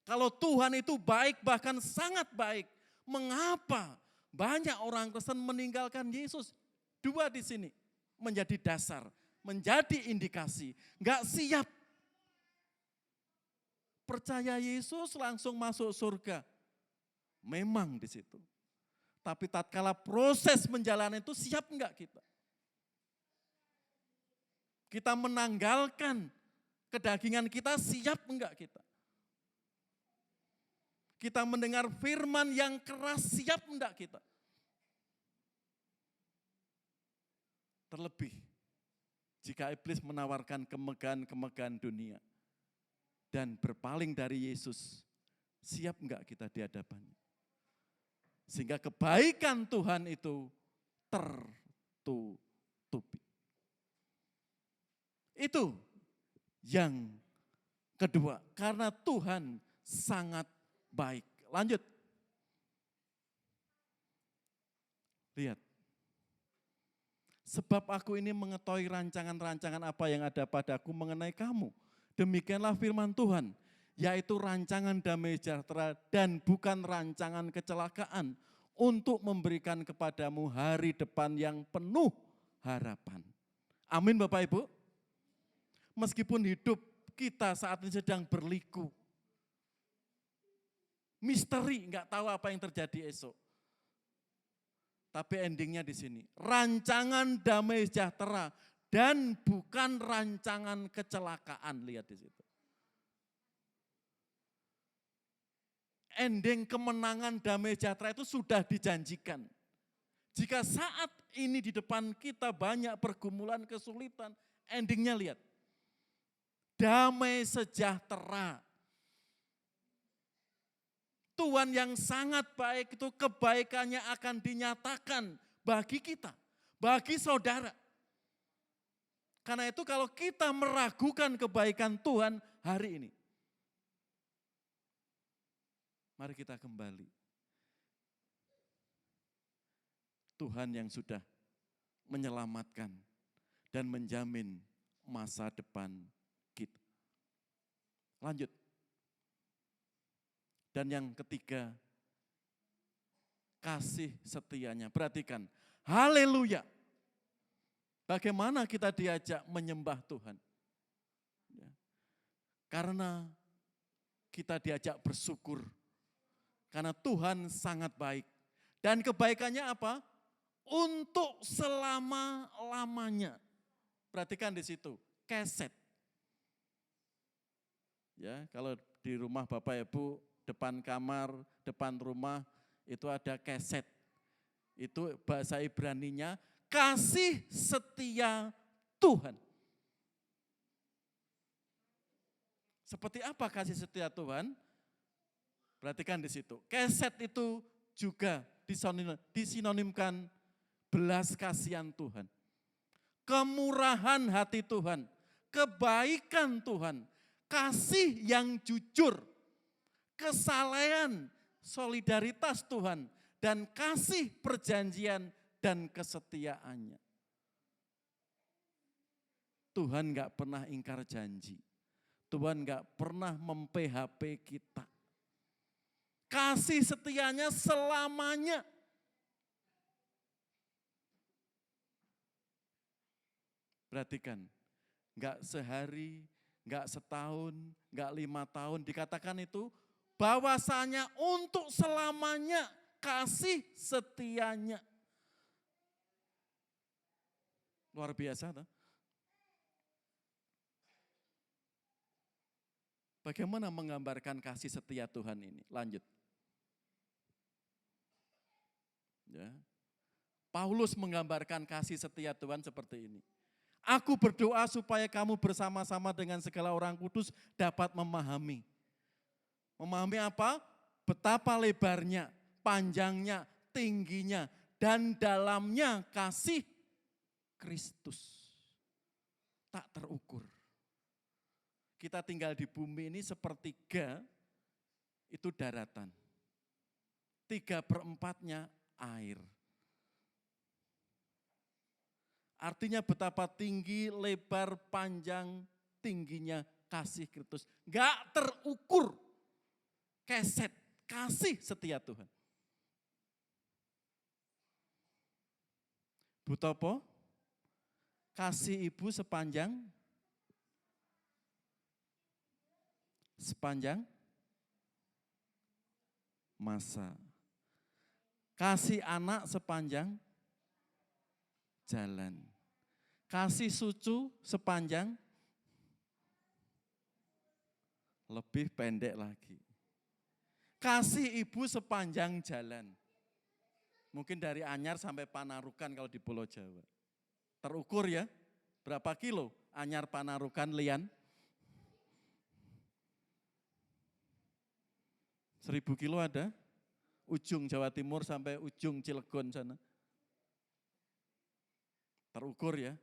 Kalau Tuhan itu baik, bahkan sangat baik, mengapa banyak orang Kristen meninggalkan Yesus? Dua di sini menjadi dasar, menjadi indikasi, enggak siap. Percaya Yesus langsung masuk surga. Memang di situ. Tapi tatkala proses menjalani itu siap enggak kita? Kita menanggalkan kedagingan kita, siap enggak kita? Kita mendengar firman yang keras, siap enggak kita? Terlebih jika iblis menawarkan kemegahan-kemegahan dunia dan berpaling dari Yesus, siap enggak kita di hadapannya? Sehingga kebaikan Tuhan itu tertutupi. Itu yang kedua, karena Tuhan sangat baik. Lanjut. Lihat. Sebab aku ini mengetahui rancangan-rancangan apa yang ada padaku mengenai kamu. Demikianlah firman Tuhan, yaitu rancangan damai sejahtera dan bukan rancangan kecelakaan, untuk memberikan kepadamu hari depan yang penuh harapan. Amin Bapak Ibu. Meskipun hidup kita saat ini sedang berliku, misteri, enggak tahu apa yang terjadi esok. Tapi endingnya di sini, rancangan damai sejahtera dan bukan rancangan kecelakaan, lihat di situ. Ending kemenangan damai sejahtera itu sudah dijanjikan. Jika saat ini di depan kita banyak pergumulan, kesulitan, endingnya lihat. Damai sejahtera. Tuhan yang sangat baik itu kebaikannya akan dinyatakan bagi kita, bagi saudara. Karena itu kalau kita meragukan kebaikan Tuhan hari ini, mari kita kembali. Tuhan yang sudah menyelamatkan dan menjamin masa depan kita. Lanjut. Dan yang ketiga, kasih setianya. Perhatikan, haleluya. Bagaimana kita diajak menyembah Tuhan? Ya. Karena kita diajak bersyukur. Karena Tuhan sangat baik. Dan kebaikannya apa? Untuk selama-lamanya. Perhatikan di situ, keset. Ya, kalau di rumah Bapak Ibu, depan kamar, depan rumah, itu ada keset. Itu bahasa Ibraninya, kasih setia Tuhan. Seperti apa kasih setia Tuhan? Perhatikan di situ. Keset itu juga disinonimkan belas kasihan Tuhan. Kemurahan hati Tuhan. Kebaikan Tuhan. Kasih yang jujur. Kesalehan, solidaritas Tuhan. Dan kasih perjanjian dan kesetiaannya. Tuhan gak pernah ingkar janji. Tuhan gak pernah mem-PHP kita. Kasih setianya selamanya. Perhatikan, enggak sehari, enggak setahun, enggak 5 tahun, dikatakan itu bahwasanya untuk selamanya kasih setianya. Luar biasa toh. Bagaimana menggambarkan kasih setia Tuhan ini? Lanjut. Ya. Paulus menggambarkan kasih setia Tuhan seperti ini. Aku berdoa supaya kamu bersama-sama dengan segala orang kudus dapat memahami. Memahami apa? Betapa lebarnya, panjangnya, tingginya, dan dalamnya kasih Kristus. Tak terukur. kita tinggal di bumi ini sepertiga itu daratan. 3/4-nya air. Artinya betapa tinggi, lebar, panjang, tingginya kasih Kristus. Enggak terukur. Keset, kasih setia Tuhan. Bu Topo, kasih ibu sepanjang masa. Kasih anak sepanjang jalan. Kasih cucu sepanjang lebih pendek lagi. Kasih ibu sepanjang jalan. Mungkin dari Anyar sampai Panarukan kalau di Pulau Jawa. Terukur ya, berapa kilo Anyar Panarukan Lian? 1000 kilo ada? Ujung Jawa Timur sampai ujung Cilegon sana. Terukur ya.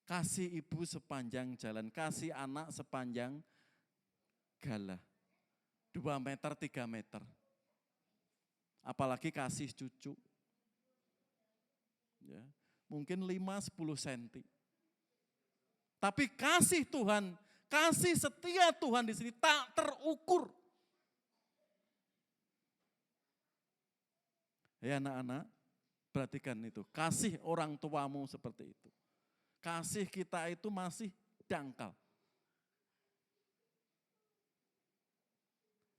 Kasih ibu sepanjang jalan, kasih anak sepanjang galah. 2 meter, 3 meter. Apalagi kasih cucu. Ya, mungkin 5-10 senti. Tapi kasih Tuhan, kasih setia Tuhan di sini tak terukur. Ya anak-anak, perhatikan itu. Kasih orang tuamu seperti itu. Kasih kita itu masih dangkal.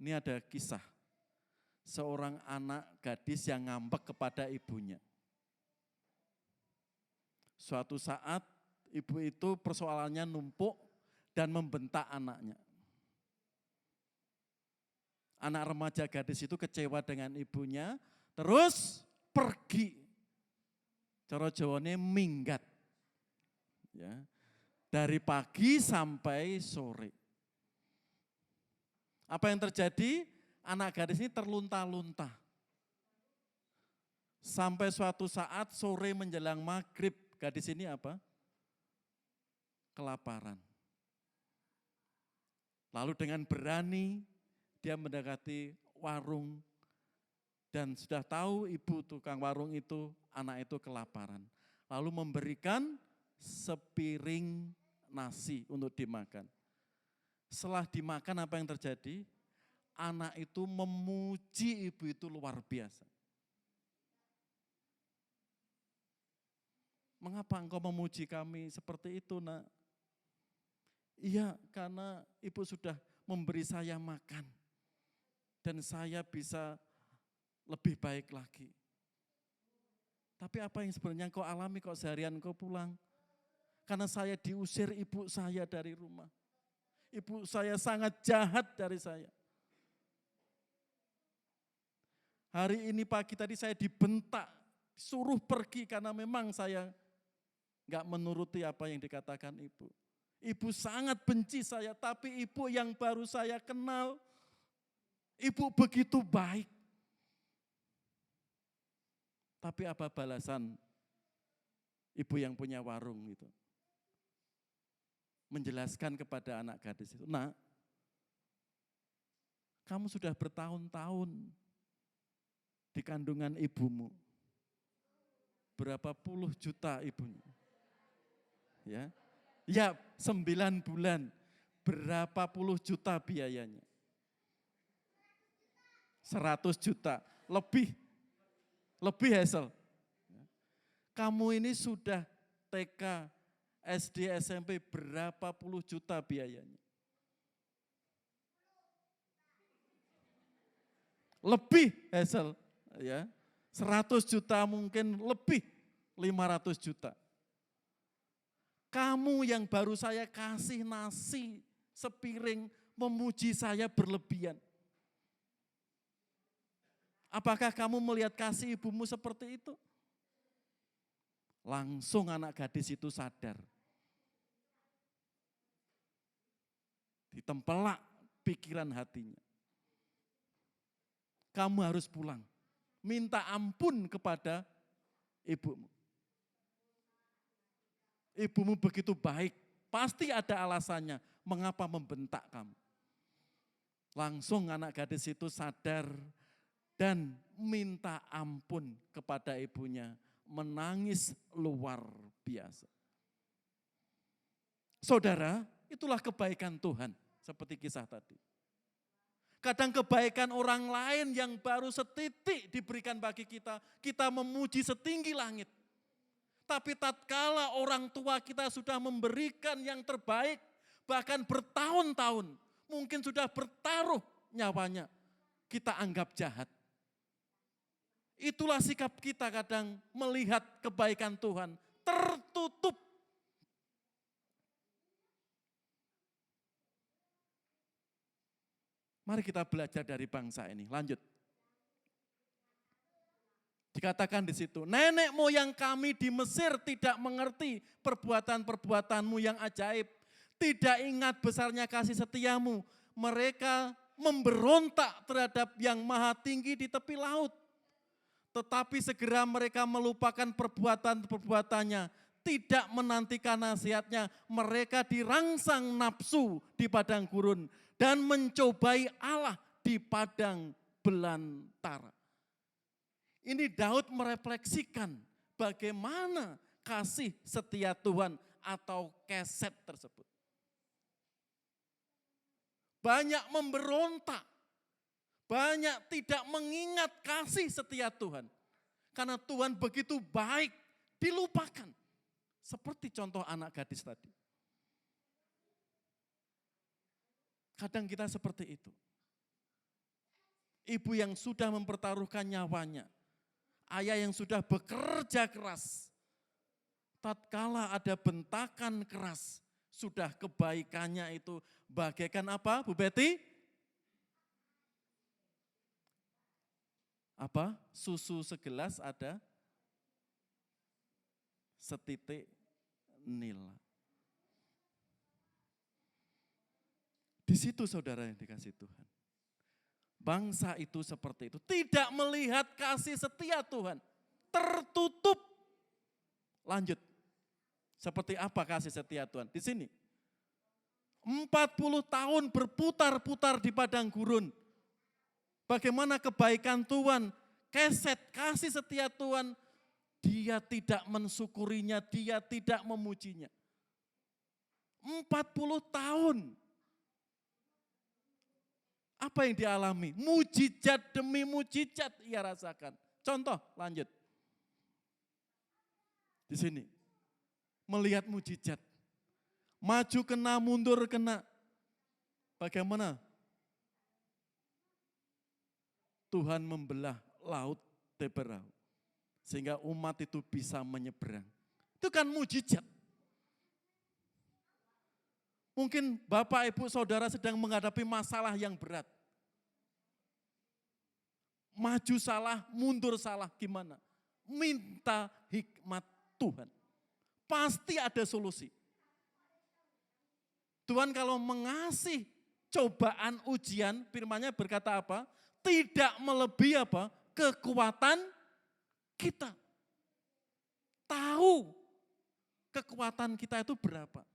Ini ada kisah. Seorang anak gadis yang ngambek kepada ibunya. Suatu saat ibu itu persoalannya numpuk dan membentak anaknya. Anak remaja gadis itu kecewa dengan ibunya, terus pergi. Cara Jawane minggat. Ya. Dari pagi sampai sore. Apa yang terjadi? Anak gadis ini terlunta-lunta. Sampai suatu saat sore menjelang maghrib, gadis ini apa? Kelaparan. Lalu dengan berani dia mendekati warung dan sudah tahu ibu tukang warung itu, anak itu kelaparan. Lalu memberikan sepiring nasi untuk dimakan. Setelah dimakan apa yang terjadi? Anak itu memuji ibu itu luar biasa. Mengapa engkau memuji kami seperti itu, nak? Iya, karena ibu sudah memberi saya makan. Dan saya bisa lebih baik lagi. Tapi apa yang sebenarnya engkau alami kok seharian engkau pulang? Karena saya diusir ibu saya dari rumah. Ibu saya sangat jahat dari saya. Hari ini pagi tadi saya dibentak, suruh pergi karena memang saya enggak menuruti apa yang dikatakan ibu. Ibu sangat benci saya, tapi ibu yang baru saya kenal, ibu begitu baik. Tapi apa balasan ibu yang punya warung itu? Menjelaskan kepada anak gadis itu, nak, kamu sudah bertahun-tahun di kandungan ibumu. Berapa puluh juta ibunya? Ya, 9 bulan. Berapa puluh juta biayanya? 100 juta, lebih Hazel. Kamu ini sudah TK, SD, SMP berapa puluh juta biayanya? Lebih Hazel, ya. 100 juta mungkin lebih, 500 juta. Kamu yang baru saya kasih nasi sepiring memuji saya berlebihan. Apakah kamu melihat kasih ibumu seperti itu? Langsung anak gadis itu sadar. Ditempelak pikiran hatinya. Kamu harus pulang. Minta ampun kepada ibumu. Ibumu begitu baik Pasti ada alasannya mengapa membentak kamu. Langsung anak gadis itu sadar dan minta ampun kepada ibunya, menangis luar biasa. Saudara, itulah kebaikan Tuhan seperti kisah tadi. Kadang kebaikan orang lain yang baru setitik diberikan bagi kita, kita memuji setinggi langit. Tapi tatkala orang tua kita sudah memberikan yang terbaik, bahkan bertahun-tahun, mungkin sudah bertaruh nyawanya, kita anggap jahat. Itulah sikap kita kadang melihat kebaikan Tuhan tertutup. Mari kita belajar dari bangsa ini. Lanjut. Dikatakan di situ, nenek moyang kami di Mesir tidak mengerti perbuatan-perbuatanmu yang ajaib. Tidak ingat besarnya kasih setiamu. Mereka memberontak terhadap yang maha tinggi di tepi laut. Tetapi segera mereka melupakan perbuatan-perbuatannya. Tidak menantikan nasihatnya. Mereka dirangsang nafsu di padang gurun. Dan mencobai Allah di padang belantara. Ini Daud merefleksikan bagaimana kasih setia Tuhan atau keset tersebut. Banyak memberontak, banyak tidak mengingat kasih setia Tuhan. Karena Tuhan begitu baik, dilupakan. Seperti contoh anak gadis tadi. Kadang kita seperti itu. Ibu yang sudah mempertaruhkan nyawanya, ayah yang sudah bekerja keras, tatkala ada bentakan keras, sudah kebaikannya itu bagaikan apa, Bu Betty? Apa? Susu segelas ada setitik nil. Di situ saudara yang dikasih Tuhan. Bangsa itu seperti itu. Tidak melihat kasih setia Tuhan. Tertutup. Lanjut. Seperti apa kasih setia Tuhan? Di sini. 40 tahun berputar-putar di padang gurun. Bagaimana kebaikan Tuhan. Keset kasih setia Tuhan. Dia tidak mensyukurinya. Dia tidak memujinya. 40 tahun. Apa yang dialami? Mujizat demi mujizat ia rasakan. Contoh, lanjut. Di sini. Melihat mujizat. Maju kena, mundur kena. Bagaimana? Tuhan membelah laut Teberau. Sehingga umat itu bisa menyeberang. Itu kan mujizat. Mungkin Bapak, Ibu, Saudara sedang menghadapi masalah yang berat. Maju salah, mundur salah, gimana? Minta hikmat Tuhan. Pasti ada solusi. Tuhan kalau mengasih cobaan ujian, firman-Nya berkata apa? Tidak melebihi apa? Kekuatan kita. Tahu kekuatan kita itu berapa.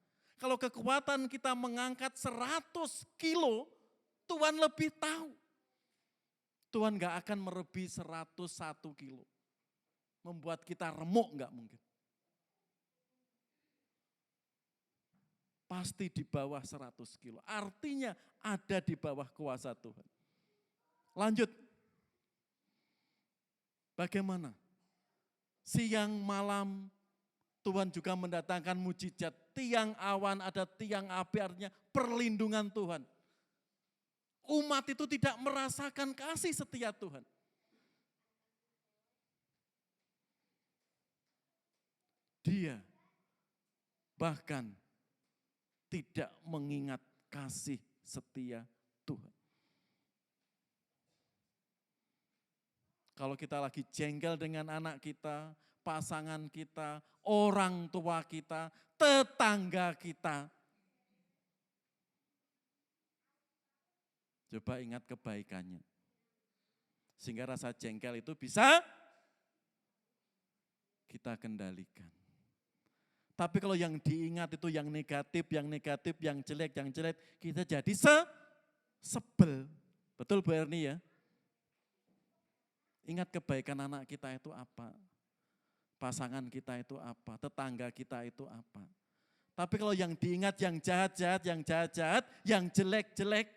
Kalau kekuatan kita mengangkat 100 kilo, Tuhan lebih tahu. Tuhan gak akan melebihi 101 kilo. Membuat kita remuk gak mungkin. Pasti di bawah 100 kilo. Artinya ada di bawah kuasa Tuhan. Lanjut. Bagaimana? Siang malam Tuhan juga mendatangkan mujizat. Tiang awan, ada tiang api, artinya perlindungan Tuhan. Umat itu tidak merasakan kasih setia Tuhan. Dia bahkan tidak mengingat kasih setia Tuhan. Kalau kita lagi jengkel dengan anak kita, pasangan kita, orang tua kita, tetangga kita. Coba ingat kebaikannya. Sehingga rasa jengkel itu bisa kita kendalikan. Tapi kalau yang diingat itu yang negatif, yang jelek, kita jadi sebel. Betul Bu Erni ya? Ingat kebaikan anak kita itu apa? Pasangan kita itu apa? Tetangga kita itu apa? Tapi kalau yang diingat yang jahat-jahat, yang jelek-jelek,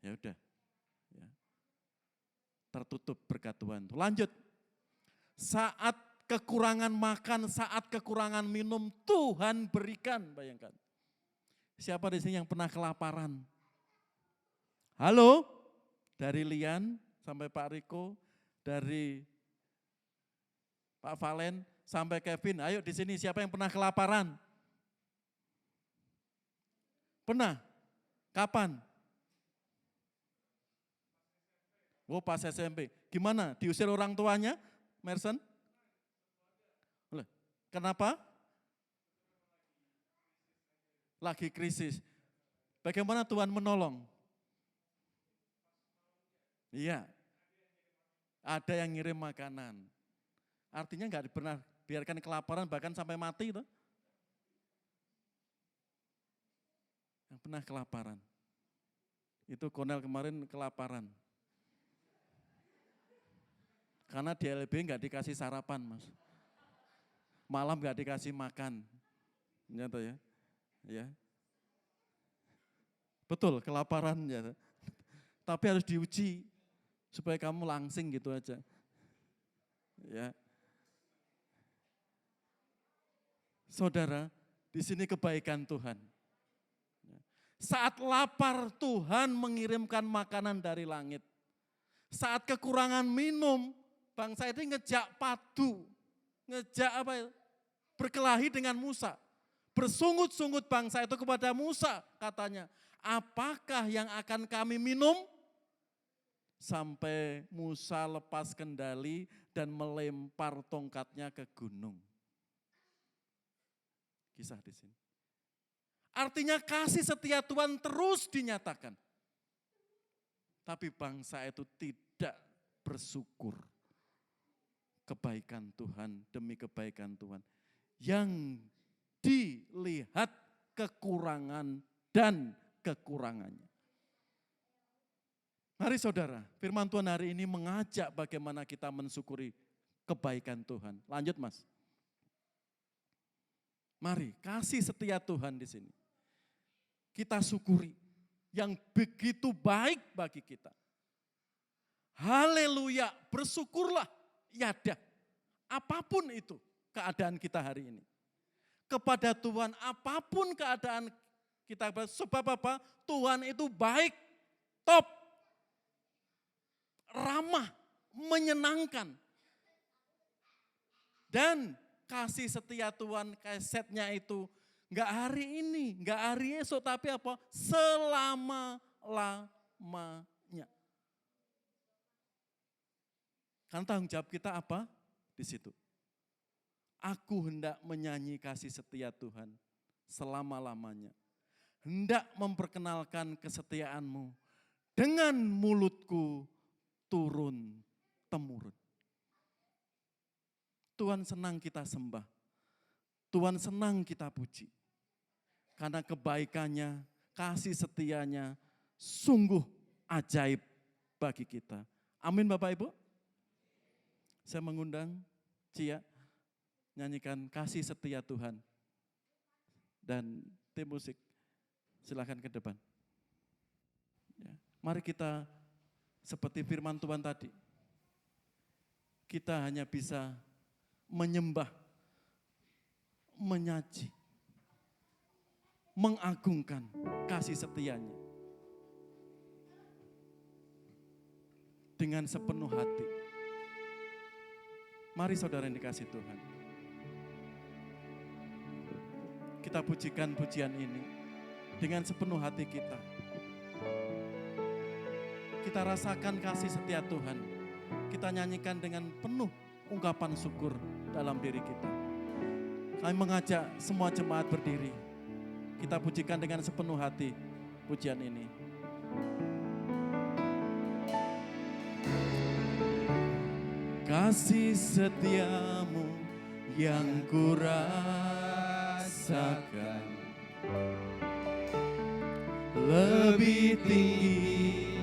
ya udah. Ya. Tertutup berkat Tuhan. Lanjut. Saat kekurangan makan, saat kekurangan minum, Tuhan berikan, bayangkan. Siapa di sini yang pernah kelaparan? Halo? Dari Lian sampai Pak Riko, dari Pak Valen sampai Kevin. Ayo di sini siapa yang pernah kelaparan? Pernah? Kapan? Oh, pas SMP. Gimana? Diusir orang tuanya, Merson? Kenapa? Lagi krisis. Bagaimana Tuhan menolong? Iya. Ada yang ngirim makanan. Artinya enggak pernah biarkan kelaparan bahkan sampai mati itu. Yang pernah kelaparan. Itu Konel kemarin kelaparan. Karena di LB enggak dikasih sarapan, Mas. Malam enggak dikasih makan. Nyata ya. Ya. Betul, kelaparan ya. Tapi harus diuji supaya kamu langsing gitu aja. Ya. Saudara, di sini kebaikan Tuhan. Saat lapar Tuhan mengirimkan makanan dari langit. Saat kekurangan minum, bangsa itu ngejak padu. Ngejak apa ya? Berkelahi dengan Musa. Bersungut-sungut bangsa itu kepada Musa katanya. Apakah yang akan kami minum? Sampai Musa lepas kendali dan melempar tongkatnya ke gunung. Kisah di sini. Artinya kasih setia Tuhan terus dinyatakan. Tapi bangsa itu tidak bersyukur. Kebaikan Tuhan demi kebaikan Tuhan. Yang dilihat kekurangan dan kekurangannya. Mari saudara, firman Tuhan hari ini mengajak bagaimana kita mensyukuri kebaikan Tuhan. Lanjut Mas. Mari, kasih setia Tuhan di sini. Kita syukuri yang begitu baik bagi kita. Haleluya, bersyukurlah. Yada, apapun itu keadaan kita hari ini. Kepada Tuhan apapun keadaan kita, sebab apa? Tuhan itu baik, top, ramah, menyenangkan. Dan kasih setia Tuhan, kesetnya itu enggak hari ini, enggak hari esok, tapi apa? Selama-lamanya. Kan tanggung jawab kita apa? Di situ. Aku hendak menyanyi kasih setia Tuhan selama-lamanya. Hendak memperkenalkan kesetiaanmu dengan mulutku turun-temurun. Tuhan senang kita sembah. Tuhan senang kita puji. Karena kebaikannya, kasih setianya sungguh ajaib bagi kita. Amin Bapak Ibu. Saya mengundang Cia nyanyikan kasih setia Tuhan. Dan tim musik silakan ke depan. Ya, mari kita seperti firman Tuhan tadi. Kita hanya bisa menyembah, menyaji, mengagungkan kasih setianya. Dengan sepenuh hati. Mari saudara yang dikasih Tuhan. Kita pujikan pujian ini dengan sepenuh hati kita. Kita rasakan kasih setia Tuhan. Kita nyanyikan dengan penuh ungkapan syukur dalam diri kita. Kami mengajak semua jemaat berdiri. Kita pujikan dengan sepenuh hati pujian ini. Kasih setiamu yang ku rasakan lebih tinggi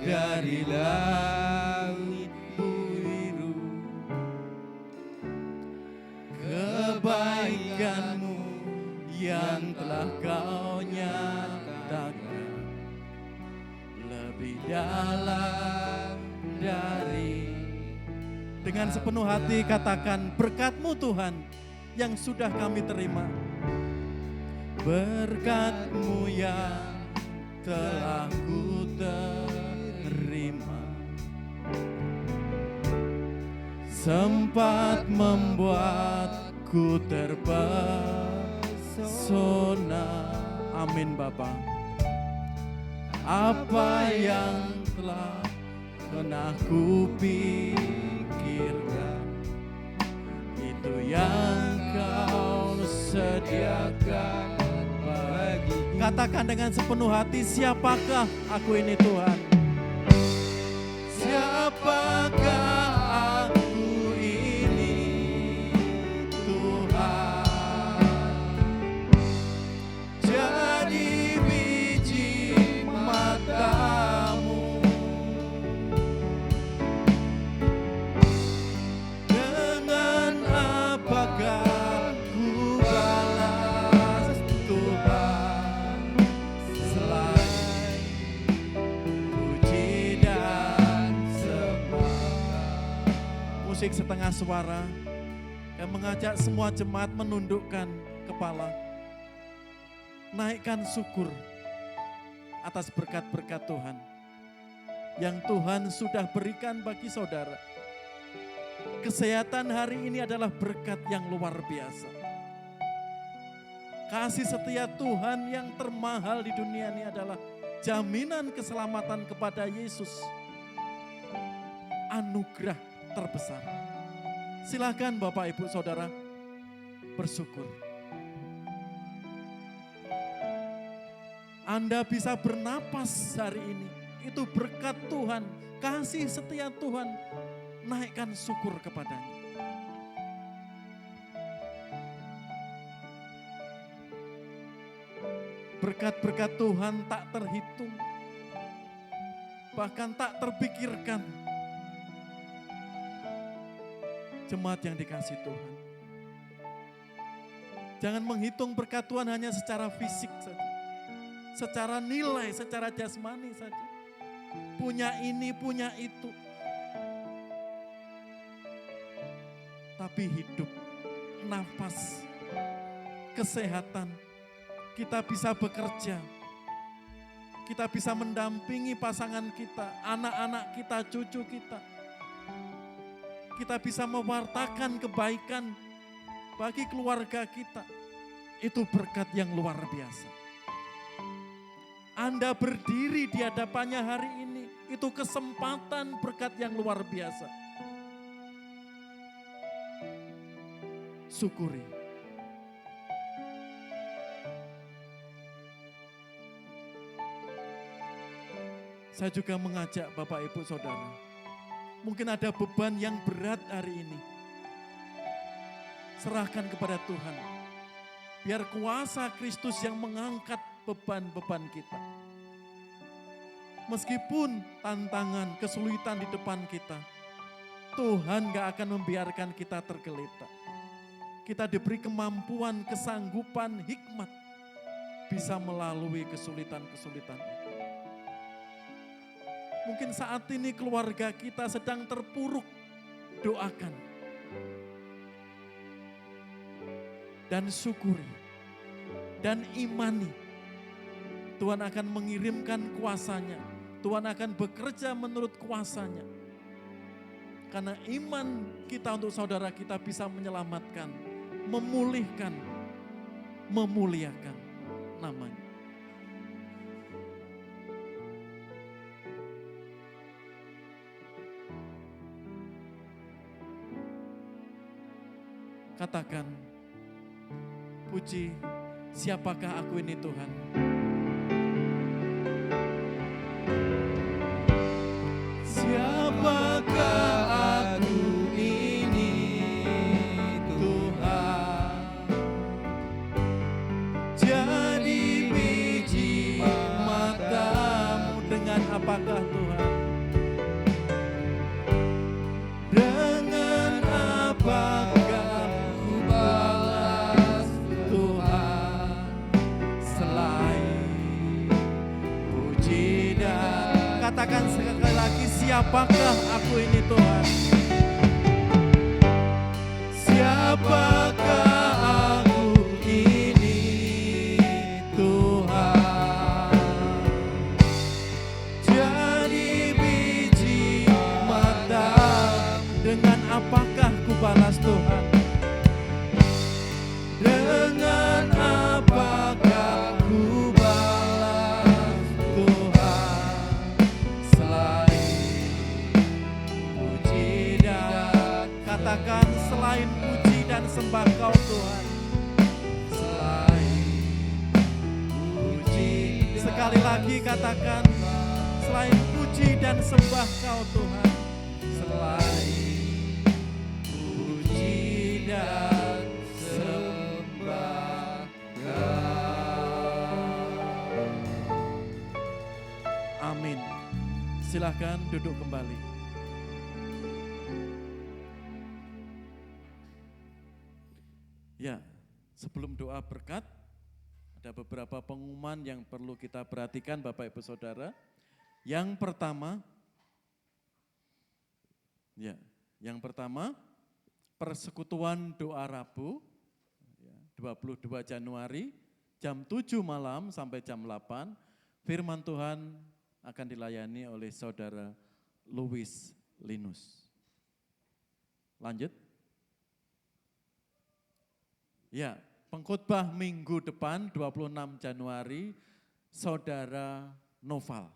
dari langit biru. Kebaikanmu yang telah kau nyatakan lebih dalam dari. Dengan sepenuh hati katakan, berkat-Mu Tuhan yang sudah kami terima. Berkat-Mu yang telah ku terima. Sempat membuatku terpesona. Amin Bapa. Apa yang telah pernah ku pikirkan, itu yang kau sediakan bagi. Katakan dengan sepenuh hati, siapakah aku ini Tuhan? Siapakah aku ini Tuhan? Jadi biji mata-Mu. Dengan apakah ku balas Tuhan selain puji dan sembah. Musik setengah suara yang mengajak semua jemaat menundukkan kepala. Naikkan syukur atas berkat-berkat Tuhan yang Tuhan sudah berikan bagi saudara. Kesehatan hari ini adalah berkat yang luar biasa. Kasih setia Tuhan yang termahal di dunia ini adalah jaminan keselamatan kepada Yesus. Anugerah terbesar. Silakan Bapak Ibu Saudara bersyukur. Anda bisa bernapas hari ini, itu berkat Tuhan, kasih setia Tuhan, naikkan syukur kepadanya. Berkat-berkat Tuhan tak terhitung, bahkan tak terpikirkan. Jemaat yang dikasihi Tuhan, jangan menghitung berkat Tuhan hanya secara fisik saja. Secara nilai, secara jasmani saja. Punya ini, punya itu. Tapi hidup, nafas, kesehatan, kita bisa bekerja. Kita bisa mendampingi pasangan kita, anak-anak kita, cucu kita. Kita bisa mewartakan kebaikan bagi keluarga kita. Itu berkat yang luar biasa. Anda berdiri di hadapannya hari ini, itu kesempatan berkat yang luar biasa. Syukuri. Saya juga mengajak Bapak Ibu Saudara, mungkin ada beban yang berat hari ini. Serahkan kepada Tuhan. Biar kuasa Kristus yang mengangkat beban-beban kita. Meskipun tantangan, kesulitan di depan kita, Tuhan gak akan membiarkan kita tergeletak. Kita diberi kemampuan, kesanggupan, hikmat, bisa melalui kesulitan-kesulitan itu. Mungkin saat ini keluarga kita sedang terpuruk, doakan. Dan syukuri, dan imani. Tuhan akan mengirimkan kuasanya. Tuhan akan bekerja menurut kuasanya. Karena iman kita untuk saudara kita bisa menyelamatkan, memulihkan, memuliakan namanya. Katakan, puji, siapakah aku ini Tuhan? Siapakah aku ini Tuhan? dengan apakah Tuhan? Dengan apakah ku balas Tuhan selain puji dan katakan sekali lagi, siapakah aku ini Tuhan? Siapakah aku ini Tuhan? Jadi biji mata, dengan apakah ku balas Tuhan? Dengan apakah ku balas Tuhan selain puji dan katakan selain puji dan sembah Kau Tuhan, selain puji, sekali lagi katakan selain puji dan sembah Kau Tuhan, selain puji dan sembah Kau. Amin. Silahkan duduk kembali. Ya, sebelum doa berkat, ada beberapa pengumuman yang perlu kita perhatikan Bapak Ibu Saudara. Yang pertama, persekutuan doa Rabu, 22 Januari, jam 7 malam sampai jam 8, firman Tuhan akan dilayani oleh Saudara Louis Linus. Lanjut. Ya, pengkhotbah minggu depan 26 Januari, Saudara Noval,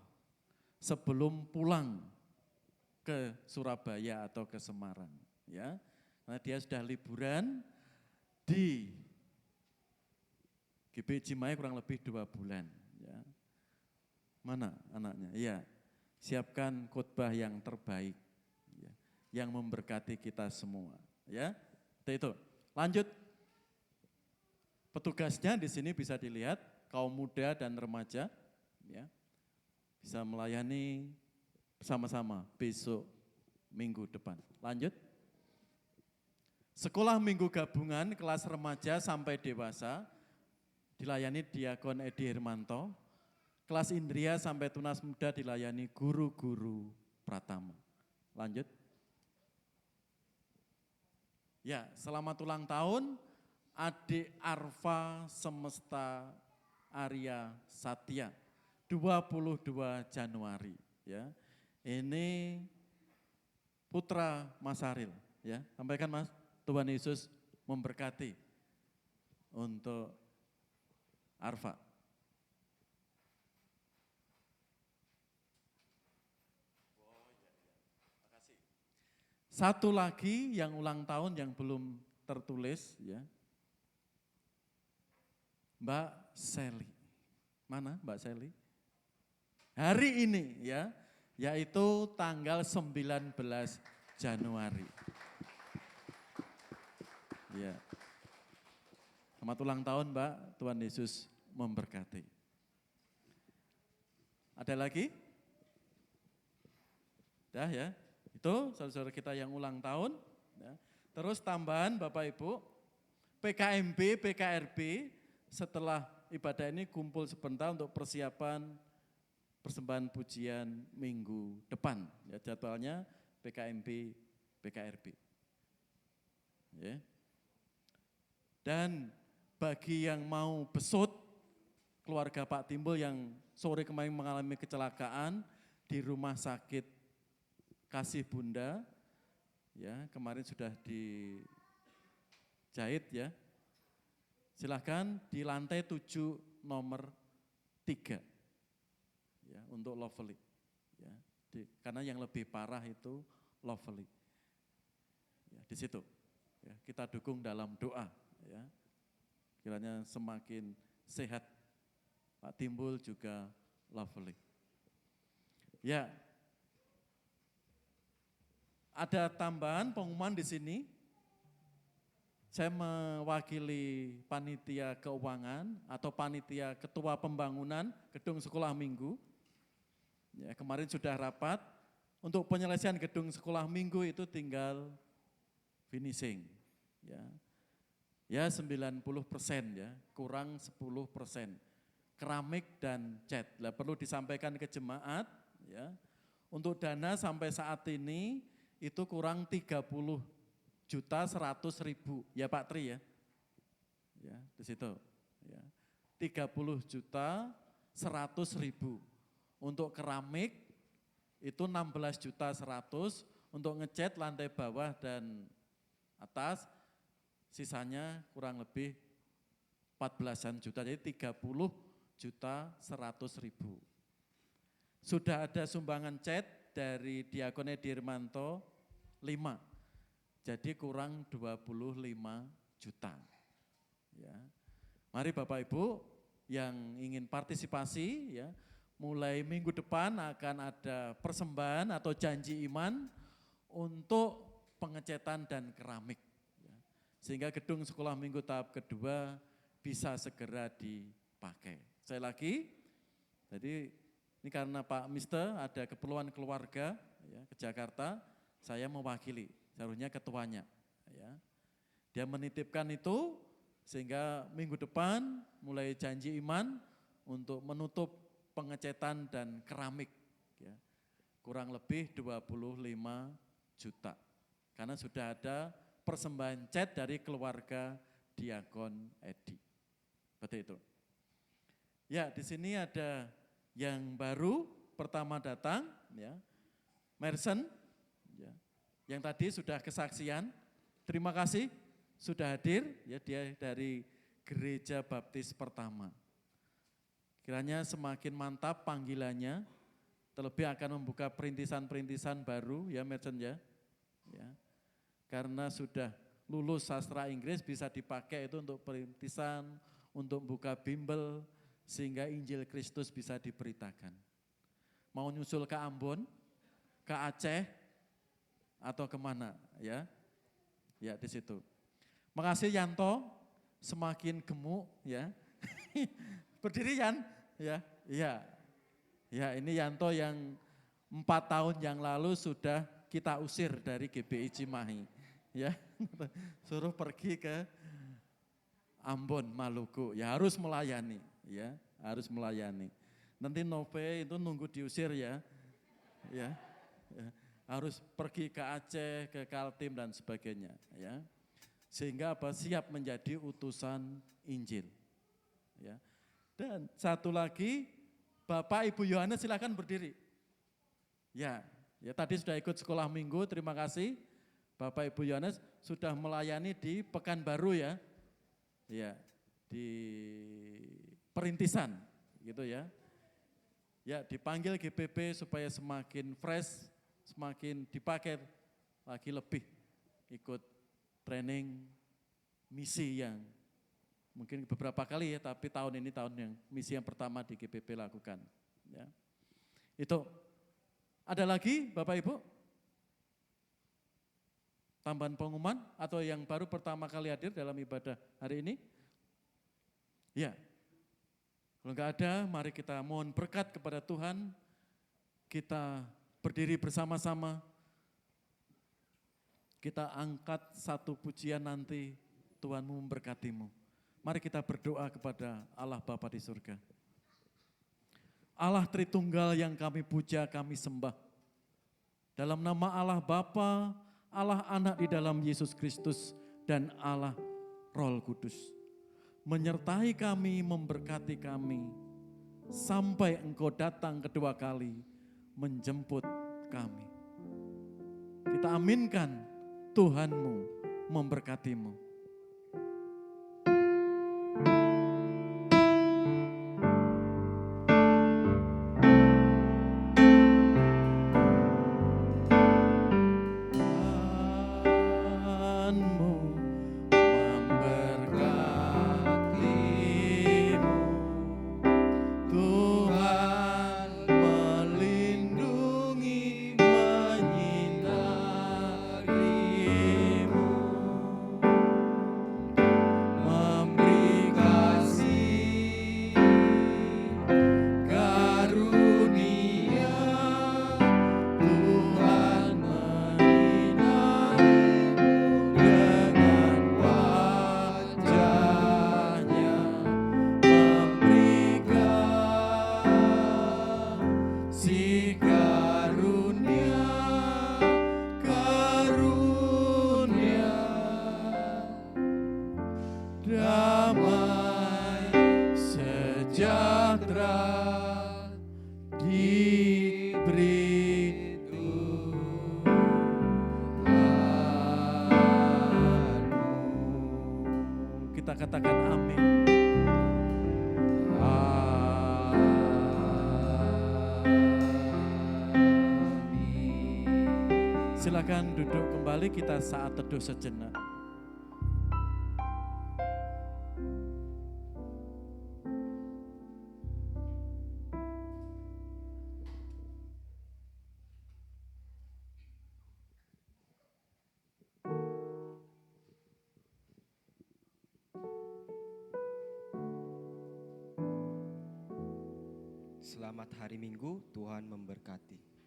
sebelum pulang ke Surabaya atau ke Semarang. Ya, karena dia sudah liburan di GB Cimahi kurang lebih 2 bulan. Ya. Mana anaknya? Ya, siapkan khotbah yang terbaik, ya, yang memberkati kita semua. Ya, itu. Lanjut. Petugasnya di sini bisa dilihat, kaum muda dan remaja, ya, bisa melayani bersama-sama besok minggu depan. Lanjut. Sekolah minggu gabungan kelas remaja sampai dewasa dilayani Diakon Edi Hermanto. Kelas Indria sampai tunas muda dilayani guru-guru Pratama. Lanjut. Ya, selamat ulang tahun Adik Arfa Semesta Arya Satya, 22 Januari. Ya, ini putra Mas Aril. Ya, sampaikan Mas, Tuhan Yesus memberkati untuk Arfa. Satu lagi yang ulang tahun yang belum tertulis, ya, Mbak Seli. Mana Mbak Seli? Hari ini, ya, yaitu tanggal 19 Januari. Ya. Selamat ulang tahun Mbak, Tuhan Yesus memberkati. Ada lagi? Dah ya, itu saudara-saudara kita yang ulang tahun. Ya. Terus tambahan Bapak Ibu, PKMB, PKRB, setelah ibadah ini kumpul sebentar untuk persiapan persembahan pujian minggu depan. Ya, jadwalnya PKMB, PKRB. Ya. Dan bagi yang mau besut, keluarga Pak Timbul yang sore kemarin mengalami kecelakaan di rumah sakit Kasih Bunda, ya kemarin sudah dijahit ya. Silahkan di lantai 7 nomor 3 ya, untuk Lovely. Ya, karena yang lebih parah itu Lovely. Ya, di situ ya, kita dukung dalam doa. Ya, kiranya semakin sehat Pak Timbul juga Lovely. Ya, ada tambahan pengumuman di sini. Saya mewakili panitia keuangan atau panitia ketua pembangunan gedung sekolah minggu. Ya, kemarin sudah rapat, untuk penyelesaian gedung sekolah minggu itu tinggal finishing. Ya 90% ya, kurang 10%. Keramik dan cat. Lah perlu disampaikan ke jemaat ya. Untuk dana sampai saat ini itu kurang 30.100.000 ya Pak Tri ya. Ya, di situ ya. 30.100.000. Untuk keramik itu 16.100.000, untuk ngecat lantai bawah dan atas sisanya kurang lebih 14-an juta, jadi 30.100.000. Sudah ada sumbangan cat dari Diakon Edi Irmanto 5, jadi kurang 25 juta. Ya. Mari Bapak Ibu yang ingin partisipasi ya, mulai minggu depan akan ada persembahan atau janji iman untuk pengecetan dan keramik. Ya. Sehingga gedung sekolah minggu tahap kedua bisa segera dipakai. Saya lagi, jadi ini karena Pak Mister ada keperluan keluarga ya, ke Jakarta, saya mewakili, seharusnya ketuanya. Ya. Dia menitipkan itu sehingga minggu depan mulai janji iman untuk menutup pengecetan dan keramik. Ya. Kurang lebih 25 juta. Karena sudah ada persembahan cat dari keluarga Diakon Edi. Betul itu. Ya, di sini ada yang baru pertama datang ya. Merson ya. Yang tadi sudah kesaksian. Terima kasih sudah hadir ya, dia dari Gereja Baptis Pertama. Kiranya semakin mantap panggilannya, terlebih akan membuka perintisan-perintisan baru ya Merchant ya. Karena sudah lulus sastra Inggris bisa dipakai itu untuk perintisan, untuk buka bimbel, sehingga Injil Kristus bisa diberitakan. Mau nyusul ke Ambon, ke Aceh, atau kemana ya? Ya di situ. Makasih Yanto, semakin gemuk ya. Berdiri Yan. Ya, iya. Ya, ini Yanto yang 4 tahun yang lalu sudah kita usir dari GBI Cimahi. Ya, suruh pergi ke Ambon, Maluku. Ya harus melayani, ya, harus melayani. Nanti Nove itu nunggu diusir ya. Ya. Harus pergi ke Aceh, ke Kaltim dan sebagainya, ya. Sehingga apa? Siap menjadi utusan Injil. Ya. Dan satu lagi, Bapak Ibu Yohanes silakan berdiri. Ya, tadi sudah ikut sekolah minggu, terima kasih. Bapak Ibu Yohanes sudah melayani di Pekanbaru ya. Ya, di Perintisan gitu ya. Ya, dipanggil GBB supaya semakin fresh, semakin dipakai lagi lebih ikut training misi yang mungkin beberapa kali ya, tapi tahun ini tahun yang misi yang pertama di GBB lakukan. Ya. Itu ada lagi Bapak Ibu? Tambahan pengumuman atau yang baru pertama kali hadir dalam ibadah hari ini? Ya. Kalau enggak ada, mari kita mohon berkat kepada Tuhan. Kita berdiri bersama-sama. Kita angkat satu pujian nanti, Tuhanmu memberkatimu. Mari kita berdoa kepada Allah Bapa di surga. Allah Tritunggal yang kami puja, kami sembah. Dalam nama Allah Bapa, Allah Anak di dalam Yesus Kristus, dan Allah Roh Kudus. Menyertai kami, memberkati kami, sampai Engkau datang kedua kali, menjemput kami. Kita aminkan Tuhanmu memberkatimu. Silakan duduk kembali, kita saat teduh sejenak. Selamat hari Minggu, Tuhan memberkati.